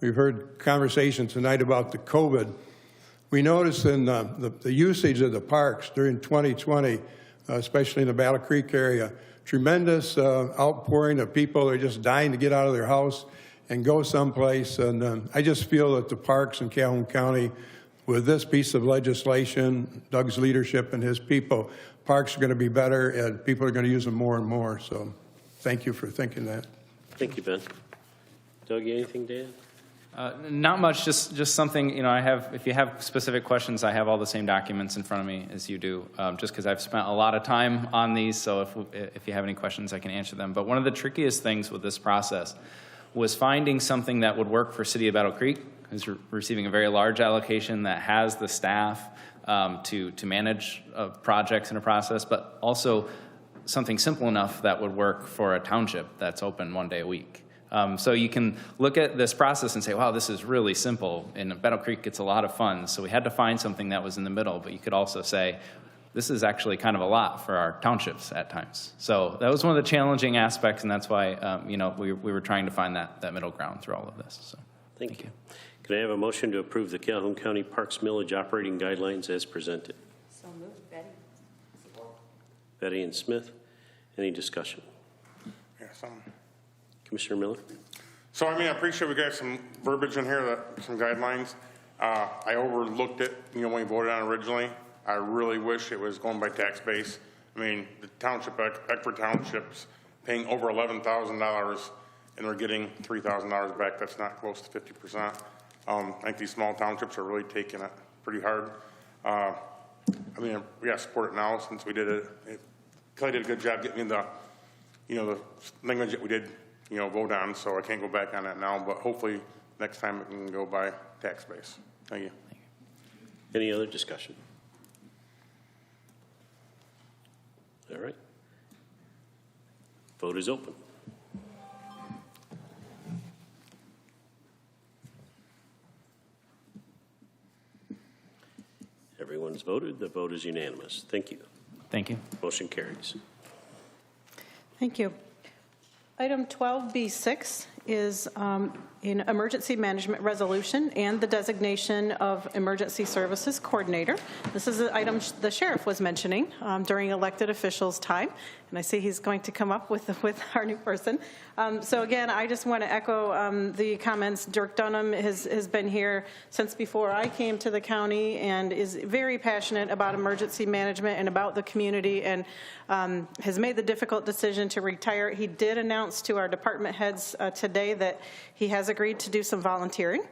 we've heard conversation tonight about the COVID. We noticed in the usage of the parks during 2020, especially in the Battle Creek area, tremendous outpouring of people who are just dying to get out of their house and go someplace. And I just feel that the parks in Calhoun County, with this piece of legislation, Doug's leadership and his people, parks are going to be better and people are going to use them more and more. So thank you for thinking that. Thank you, Ben. Doug, anything to add? Not much, just something, I have, if you have specific questions, I have all the same documents in front of me as you do, just because I've spent a lot of time on these, so if you have any questions, I can answer them. But one of the trickiest things with this process was finding something that would work for City of Battle Creek, who's receiving a very large allocation that has the staff to manage projects in a process, but also something simple enough that would work for a township that's open 1 day a week. So you can look at this process and say, wow, this is really simple, and Battle Creek gets a lot of funds. So we had to find something that was in the middle, but you could also say, this is actually kind of a lot for our townships at times. So that was one of the challenging aspects, and that's why we were trying to find that middle ground through all of this. So Thank you. Can I have a motion to approve the Calhoun County Parks Millage operating guidelines as presented? So moved, Betty. Betty and Smith. Any discussion? Yeah, Commissioner Miller? So, I appreciate we got some verbiage in here, some guidelines. I overlooked it, when we voted on it originally. I really wish it was going by tax base. The township, Eckford Township's paying over $11,000 and we're getting $3,000 back. That's not close to 50%. I think these small townships are really taking it pretty hard. I mean, we got to support it now since we did it. Kelly did a good job getting me the, the language that we did, vote on, so I can't go back on that now, but hopefully next time it can go by tax base. Thank you. Any other discussion? All right. Vote is open. Everyone's voted. The vote is unanimous. Thank you. Thank you. Motion carries. Thank you. Item 12B6 is an emergency management resolution and the designation of emergency services coordinator. This is an item the sheriff was mentioning during elected officials' time, and I see he's going to come up with our new person. So again, I just want to echo the comments. Dirk Dunham has been here since before I came to the county and is very passionate about emergency management and about the community, and has made the difficult decision to retire. He did announce to our department heads today that he has agreed to do some volunteering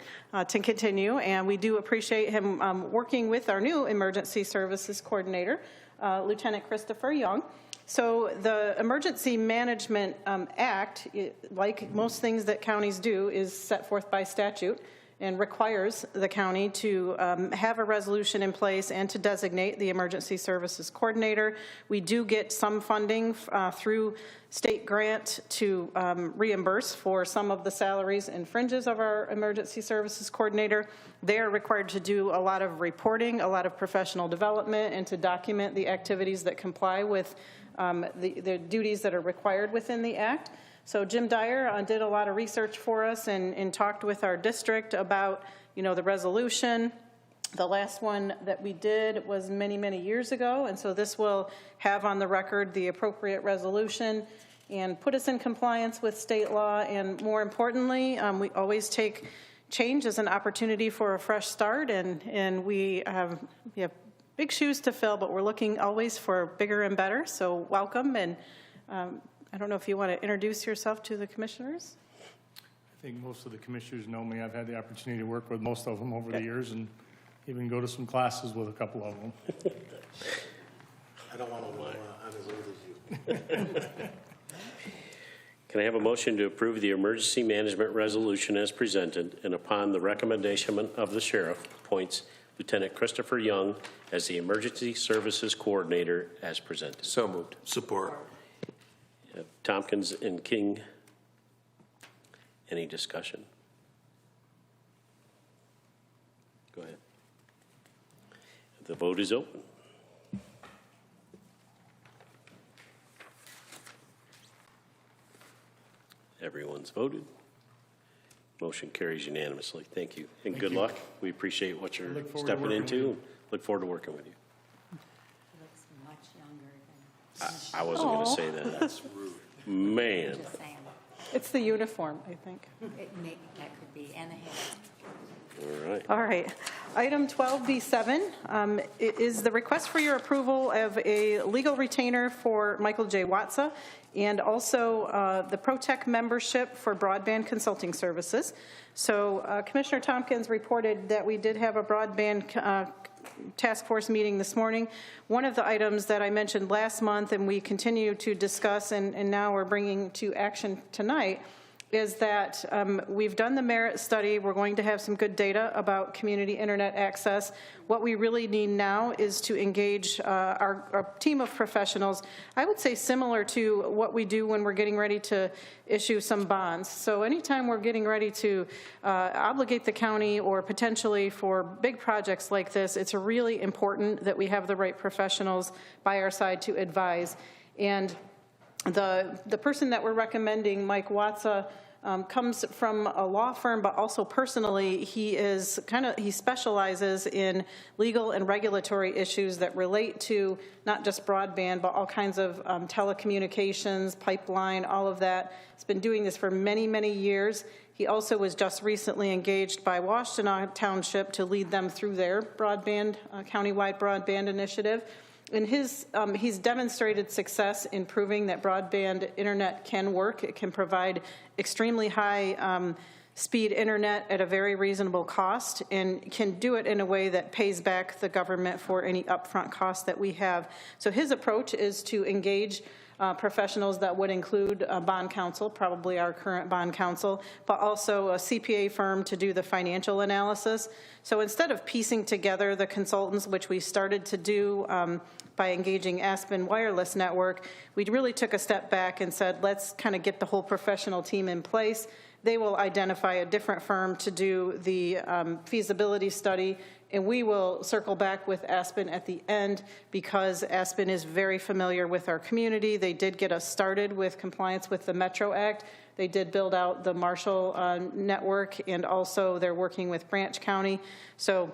to continue, and we do appreciate him working with our new emergency services coordinator, Lieutenant Christopher Young. So the Emergency Management Act, like most things that counties do, is set forth by statute and requires the county to have a resolution in place and to designate the emergency services coordinator. We do get some funding through state grant to reimburse for some of the salaries and fringes of our emergency services coordinator. They are required to do a lot of reporting, a lot of professional development, and to document the activities that comply with the duties that are required within the Act. So Jim Dyer did a lot of research for us and talked with our district about, the resolution. The last one that we did was many, many years ago, and so this will have on the record the appropriate resolution and put us in compliance with state law. And more importantly, we always take change as an opportunity for a fresh start, and we have big shoes to fill, but we're looking always for bigger and better. So welcome, and I don't know if you want to introduce yourself to the commissioners. I think most of the commissioners know me. I've had the opportunity to work with most of them over the years and even go to some classes with a couple of them. I don't want to lie. I'm as old as you. Can I have a motion to approve the emergency management resolution as presented and upon the recommendation of the sheriff appoints Lieutenant Christopher Young as the emergency services coordinator as presented? So moved. Support. Tompkins and King. Any discussion? Go ahead. The vote is open. Everyone's voted. Motion carries unanimously. Thank you. And good luck. We appreciate what you're stepping into. Look forward to working with you. He looks much younger than. I wasn't going to say that. That's rude. Man. Just saying. It's the uniform, I think. That could be, and the hair. All right. All right. Item 12B7 is the request for your approval of a legal retainer for Michael J. Watsa and also the ProTech membership for Broadband Consulting Services. So Commissioner Tompkins reported that we did have a broadband task force meeting this morning. One of the items that I mentioned last month and we continue to discuss and now we're bringing to action tonight is that we've done the merit study. We're going to have some good data about community internet access. What we really need now is to engage our team of professionals, I would say similar to what we do when we're getting ready to issue some bonds. So anytime we're getting ready to obligate the county or potentially for big projects like this, it's really important that we have the right professionals by our side to advise. And the person that we're recommending, Mike Watsa, comes from a law firm, but also personally, he specializes in legal and regulatory issues that relate to not just broadband, but all kinds of telecommunications, pipeline, all of that. He's been doing this for many, many years. He also was just recently engaged by Washtenaw Township to lead them through their broadband, countywide broadband initiative. in he's demonstrated success in proving that broadband internet can work. It can provide extremely high speed internet at a very reasonable cost, and can do it in a way that pays back the government for any upfront costs that we have. So his approach is to engage professionals that would include bond counsel, probably our current bond counsel, but also a CPA firm to do the financial analysis. So instead of piecing together the consultants, which we started to do by engaging Aspen Wireless Network, we really took a step back and said, let's kind of get the whole professional team in place. They will identify a different firm to do the feasibility study, and we will circle back with Aspen at the end because Aspen is very familiar with our community. They did get us started with compliance with the Metro Act. They did build out the Marshall network, and also they're working with Branch County. So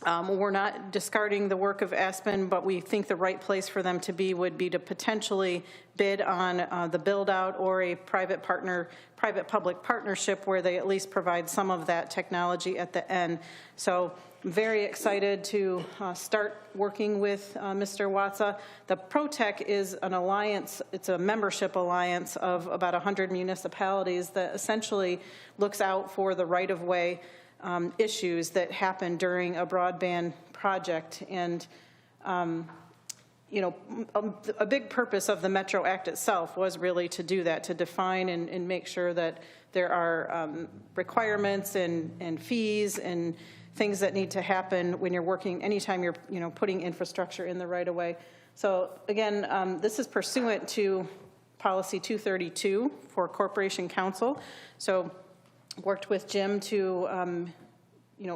we're not discarding the work of Aspen, but we think the right place for them to be would be to potentially bid on the build out or a private-public partnership where they at least provide some of that technology at the end. So I'm very excited to start working with Mr. Watsa. The ProTech is an alliance, it's a membership alliance of about 100 municipalities that essentially looks out for the right-of-way issues that happen during a broadband project. And you know, a big purpose of the Metro Act itself was really to do that, to define and make sure that there are requirements and fees and things that need to happen when you're working, anytime you're putting infrastructure in the right of way. So again, this is pursuant to Policy 232 for Corporation Counsel. So worked with Jim to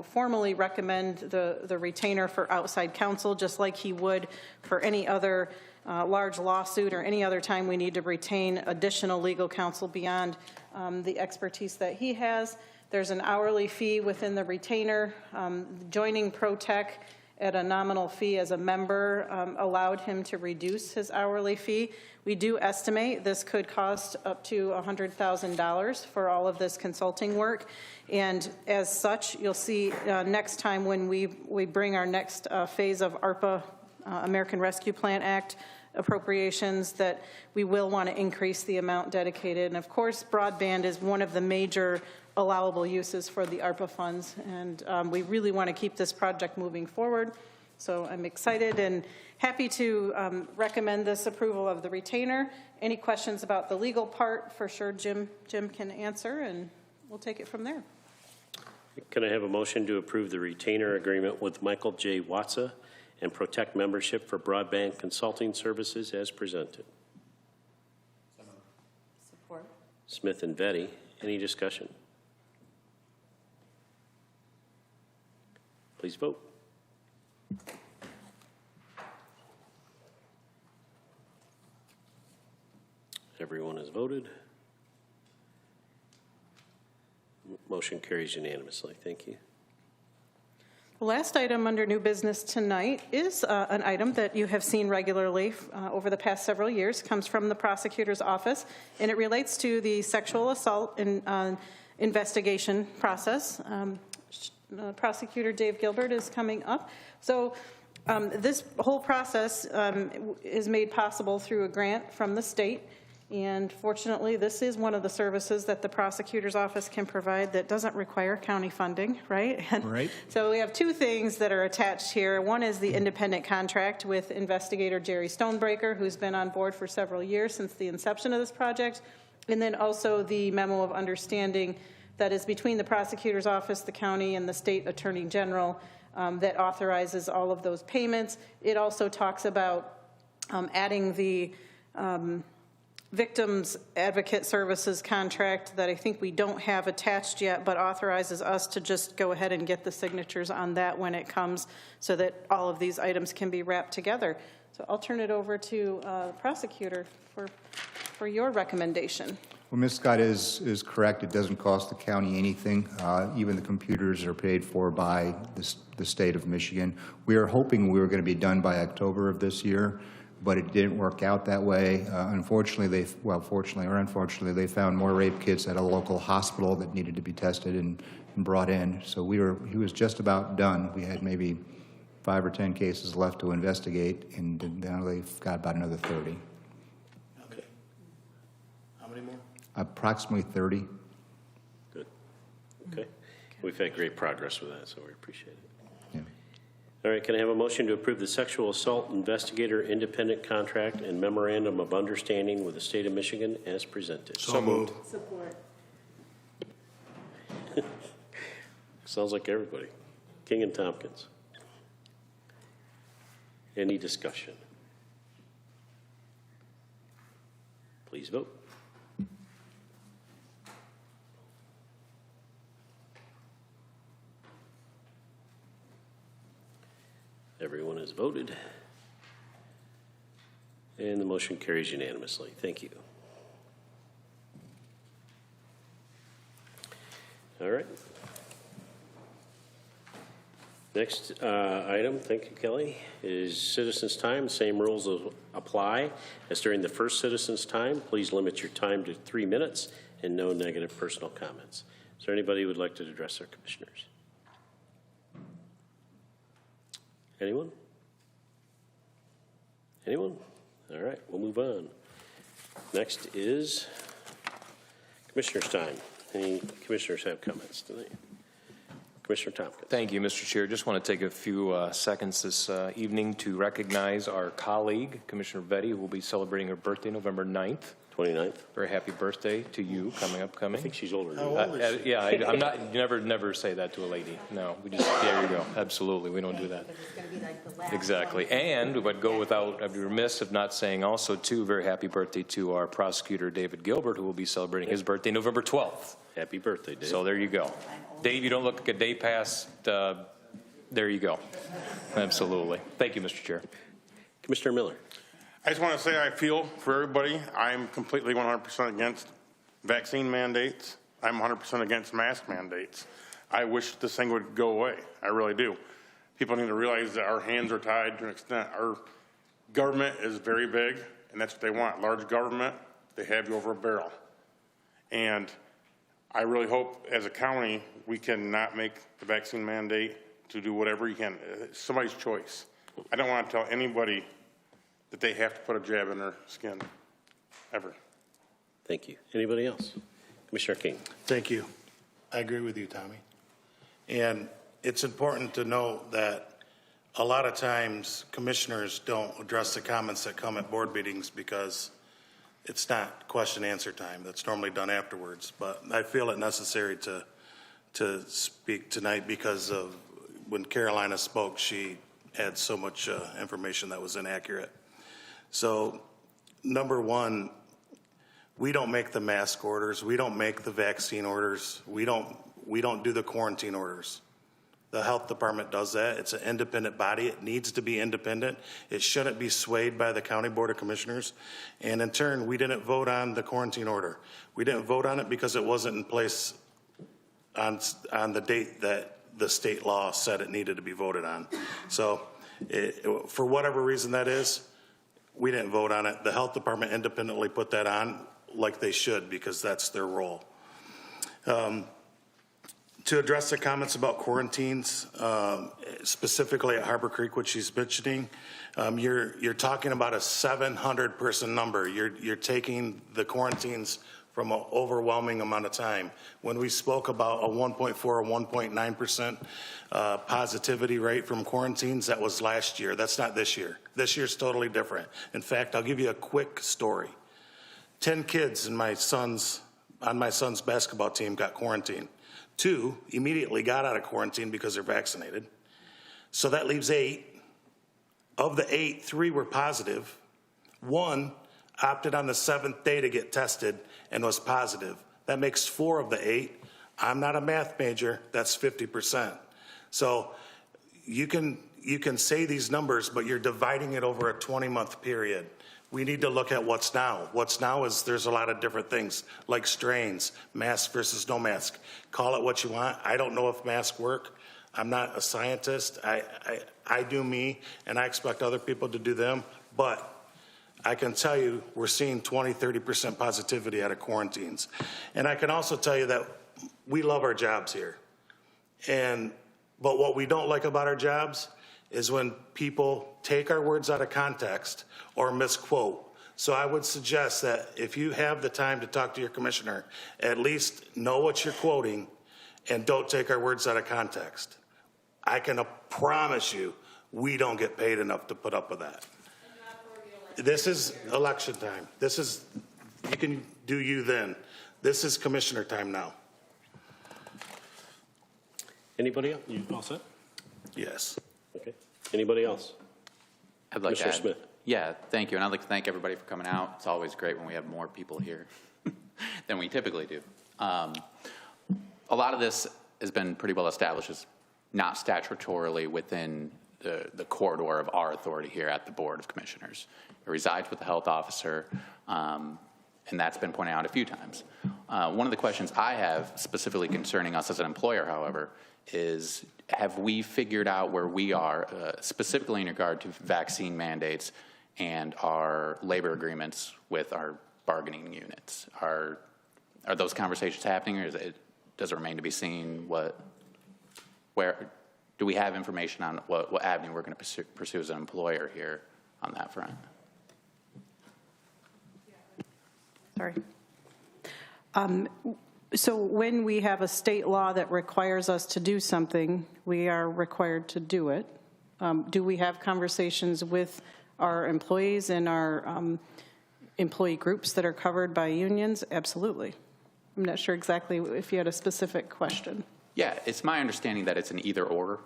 formally recommend the retainer for outside counsel, just like he would for any other large lawsuit or any other time we need to retain additional legal counsel beyond the expertise that he has. There's an hourly fee within the retainer. Joining ProTech at a nominal fee as a member allowed him to reduce his hourly fee. We do estimate this could cost up to $100,000 for all of this consulting work. And as such, you'll see next time when we bring our next phase of ARPA, American Rescue Plan Act appropriations, that we will want to increase the amount dedicated. And of course, broadband is one of the major allowable uses for the ARPA funds, and we really want to keep this project moving forward. So I'm excited and happy to recommend this approval of the retainer. Any questions about the legal part, for sure Jim can answer, and we'll take it from there. Can I have a motion to approve the retainer agreement with Michael J. Watsa and Protect membership for broadband consulting services as presented? Support. Smith and Vetty. Any discussion? Please vote. Everyone has voted. Motion carries unanimously. Thank you. The last item under new business tonight is an item that you have seen regularly over the past several years. Comes from the prosecutor's office, and it relates to the sexual assault investigation process. Prosecutor Dave Gilbert is coming up. So this whole process is made possible through a grant from the state. And fortunately, this is one of the services that the prosecutor's office can provide that doesn't require county funding, right? Right. So we have two things that are attached here. One is the independent contract with investigator Jerry Stonebreaker, who's been on board for several years since the inception of this project. And then also the memo of understanding that is between the prosecutor's office, the county, and the state attorney general that authorizes all of those payments. It also talks about adding the Victims Advocate Services contract that I think we don't have attached yet, but authorizes us to just go ahead and get the signatures on that when it comes, so that all of these items can be wrapped together. So I'll turn it over to the prosecutor for your recommendation. Well, Ms. Scott is correct. It doesn't cost the county anything. Even the computers are paid for by the state of Michigan. We are hoping we were going to be done by October of this year, but it didn't work out that way. Unfortunately, fortunately or unfortunately, they found more rape kits at a local hospital that needed to be tested and brought in. So he was just about done. We had maybe 5 or 10 cases left to investigate, and now they've got about another 30. Okay. How many more? Approximately 30. Good. Okay. We've had great progress with that, so we appreciate it. Yeah. All right, can I have a motion to approve the sexual assault investigator independent contract and memorandum of understanding with the state of Michigan as presented? So moved. Support. Sounds like everybody. King and Tompkins. Any discussion? Please vote. Everyone has voted. And the motion carries unanimously. Thank you. All right. Next item, thank you, Kelly, is citizens' time. Same rules apply as during the first citizens' time. Please limit your time to 3 minutes and no negative personal comments. Is there anybody who would like to address our commissioners? Anyone? Anyone? All right, we'll move on. Next is commissioners' time. Any commissioners have comments tonight? Commissioner Tompkins. Thank you, Mr. Chair. Just want to take a few seconds this evening to recognize our colleague, Commissioner Betty, who will be celebrating her birthday November 9th. 29th. Very happy birthday to you, coming. I think she's older. How old is she? Yeah, I'm not, you never say that to a lady. No, we just, there you go. Absolutely, we don't do that. It's going to be like the last Exactly. And we would go without, I'd be remiss if not saying also, too, very happy birthday to our prosecutor, David Gilbert, who will be celebrating his birthday November 12th. Happy birthday, Dave. So there you go. Dave, you don't look like a day past, there you go. Absolutely. Thank you, Mr. Chair. Commissioner Miller. I just want to say I feel for everybody. I'm completely 100% against vaccine mandates. I'm 100% against mask mandates. I wish this thing would go away. I really do. People need to realize that our hands are tied to an extent. Our government is very big, and that's what they want. Large government, they have you over a barrel. And I really hope as a county we can not make the vaccine mandate to do whatever you can. It's somebody's choice. I don't want to tell anybody that they have to put a jab in their skin, ever. Thank you. Anybody else? Commissioner King. Thank you. I agree with you, Tommy. And it's important to note that a lot of times commissioners don't address the comments that come at board meetings because it's not question answer time. That's normally done afterwards. But I feel it necessary to speak tonight because of when Carolina spoke, she had so much information that was inaccurate. So, number one, we don't make the mask orders. We don't make the vaccine orders. We don't do the quarantine orders. The health department does that. It's an independent body. It needs to be independent. It shouldn't be swayed by the County Board of Commissioners. And in turn, we didn't vote on the quarantine order. We didn't vote on it because it wasn't in place on the date that the state law said it needed to be voted on. So, for whatever reason that is, we didn't vote on it. The health department independently put that on like they should because that's their role. To address the comments about quarantines, specifically at Harbor Creek, which she's mentioning, you're talking about a 700-person number. You're taking the quarantines from an overwhelming amount of time. When we spoke about a 1.4 or 1.9% positivity rate from quarantines, that was last year. That's not this year. This year's totally different. In fact, I'll give you a quick story. 10 kids on my son's basketball team got quarantined. 2 immediately got out of quarantine because they're vaccinated. So that leaves 8. Of the 8, 3 were positive. 1 opted on the 7th day to get tested and was positive. That makes 4 of the 8. I'm not a math major. That's 50%. So you can say these numbers, but you're dividing it over a 20-month period. We need to look at what's now. What's now is there's a lot of different things, like strains, mask versus no mask. Call it what you want. I don't know if masks work. I'm not a scientist. I do me, and I expect other people to do them. But I can tell you we're seeing 20, 30% positivity out of quarantines. And I can also tell you that we love our jobs here. But what we don't like about our jobs is when people take our words out of context or misquote. So I would suggest that if you have the time to talk to your commissioner, at least know what you're quoting and don't take our words out of context. I can promise you, we don't get paid enough to put up with that. This is election time. This is, you can do you then. This is commissioner time now. Anybody else? You all set? Yes. Okay. Anybody else? I'd like Commissioner to add, Smith. Yeah, thank you. And I'd like to thank everybody for coming out. It's always great when we have more people here than we typically do. A lot of this has been pretty well established as not statutorily within the corridor of our authority here at the Board of Commissioners. It resides with the health officer, and that's been pointed out a few times. One of the questions I have specifically concerning us as an employer, however, is have we figured out where we are, specifically in regard to vaccine mandates and our labor agreements with our bargaining units? Are those conversations happening, or does it remain to be seen where do we have information on what avenue we're going to pursue as an employer here on that front? Sorry. So when we have a state law that requires us to do something, we are required to do it. Do we have conversations with our employees and our employee groups that are covered by unions? Absolutely. I'm not sure exactly if you had a specific question. Yeah, it's my understanding that it's an either or.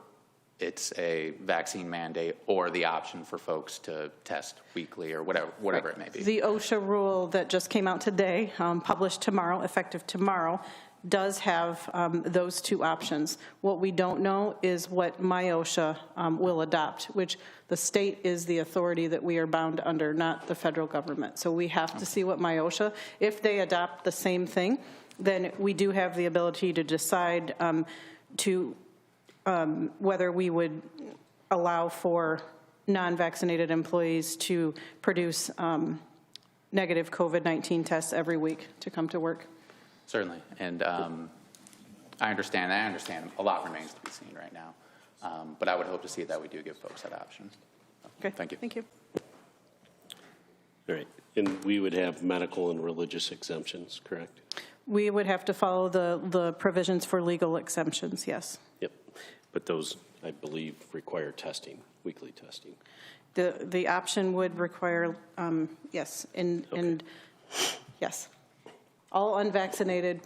It's a vaccine mandate or the option for folks to test weekly or whatever it may be. The OSHA rule that just came out today, published tomorrow, effective tomorrow, does have those two options. What we don't know is what MyOSHA will adopt, which the state is the authority that we are bound under, not the federal government. So we have to see what MyOSHA, if they adopt the same thing, then we do have the ability to decide whether we would allow for non-vaccinated employees to produce negative COVID-19 tests every week to come to work. Certainly, and I understand a lot remains to be seen right now, but I would hope to see that we do give folks that option. Okay, thank you. Thank you. All right. And we would have medical and religious exemptions, correct? We would have to follow the provisions for legal exemptions, yes. Yep. But those, I believe, require testing, weekly testing. The option would require, yes, and yes. All unvaccinated,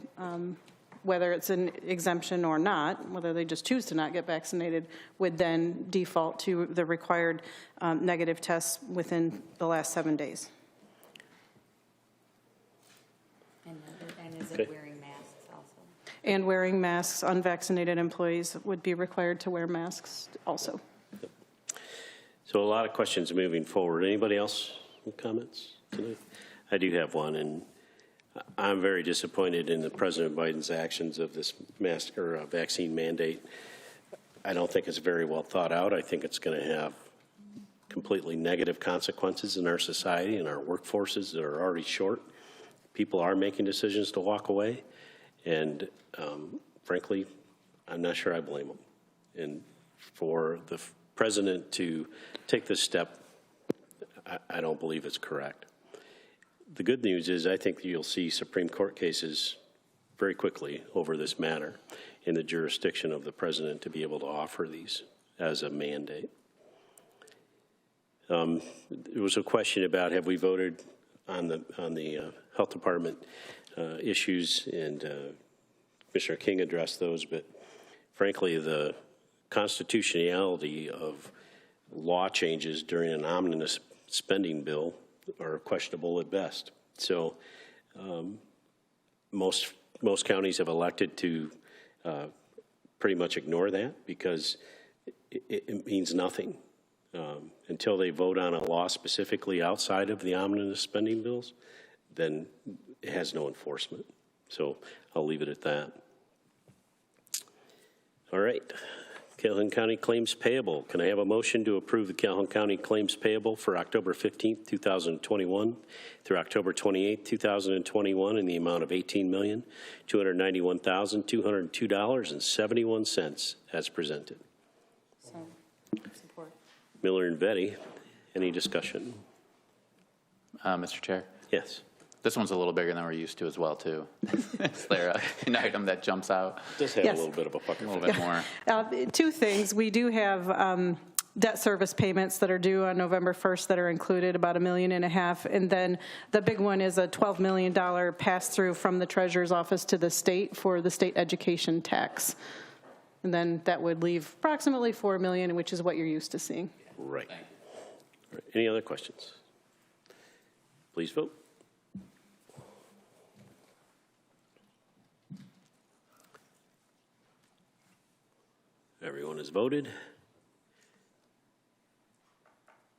whether it's an exemption or not, whether they just choose to not get vaccinated, would then default to the required negative tests within the last 7 days. And is it wearing masks also? And wearing masks, unvaccinated employees would be required to wear masks also. Yep. So a lot of questions moving forward. Anybody else with comments tonight? I do have one, and I'm very disappointed in the President Biden's actions of this mask or vaccine mandate. I don't think it's very well thought out. I think it's going to have completely negative consequences in our society and our workforces that are already short. People are making decisions to walk away, and frankly, I'm not sure I blame them. And for the president to take this step, I don't believe it's correct. The good news is I think you'll see Supreme Court cases very quickly over this matter in the jurisdiction of the president to be able to offer these as a mandate. There was a question about have we voted on the health department issues, and Commissioner King addressed those, but frankly the constitutionality of law changes during an omnibus spending bill are questionable at best. So most counties have elected to pretty much ignore that because it means nothing until they vote on a law specifically outside of the omnibus spending bills. Then it has no enforcement. So I'll leave it at that. All right. Calhoun County claims payable. Can I have a motion to approve the Calhoun County claims payable for October 15th, 2021 through October 28th, 2021 in the amount of $18,291,202.71 as presented? So, support. Miller and Vetty. Any discussion? Mr. Chair, Yes. this one's a little bigger than we're used to as well, too. Is there an item that jumps out? Does have Yes. a little bit of a pucker. A little bit more. Two things. We do have debt service payments that are due on November 1st that are included, about $1.5 million. And then the big one is a $12 million pass-through from the treasurer's office to the state for the state education tax. And then that would leave approximately $4 million, which is what you're used to seeing. Right. All right. Any other questions? Please vote. Everyone has voted.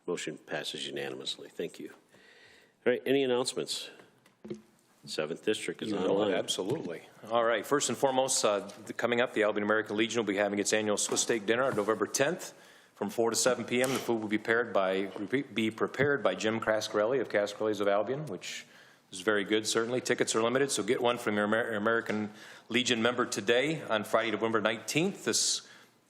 Motion passes unanimously. Thank you. All right, any announcements? 7th District is online. Absolutely. All right, first and foremost, coming up, the Albion American Legion will be having its annual Swiss steak dinner on November 10th from 4 to 7 p.m. The food will be prepared by Jim Cascarelli of Cascarelli's of Albion, which is very good, certainly. Tickets are limited, so get one from your American Legion member today on Friday, November 19th. This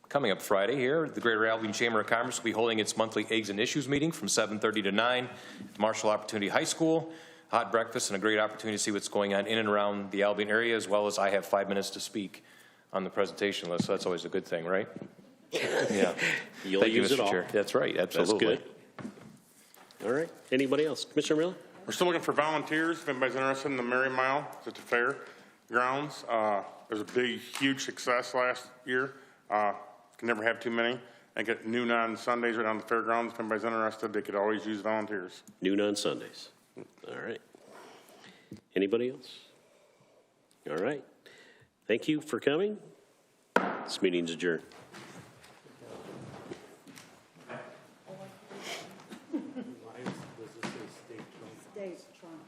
coming up Friday here, the Greater Albion Chamber of Commerce will be holding its monthly Eggs and Issues meeting from 7:30 to 9 at Marshall Opportunity High School. Hot breakfast and a great opportunity to see what's going on in and around the Albion area, as well as I have 5 minutes to speak on the presentation list, so that's always a good thing, right? Yeah. You'll Thank you, use it Mr. all. Chair. That's right, absolutely. That's good. All right, anybody else? Commissioner Miller? We're still looking for volunteers. If anybody's interested in the Mary Mile, it's at the fair grounds. There's a big, huge success last year. Can never have too many. I get noon on Sundays right on the fairgrounds. If anybody's interested, they could always use volunteers. Noon on Sundays. All right. Anybody else? All right. Thank you for coming. This meeting's adjourned. State Trump.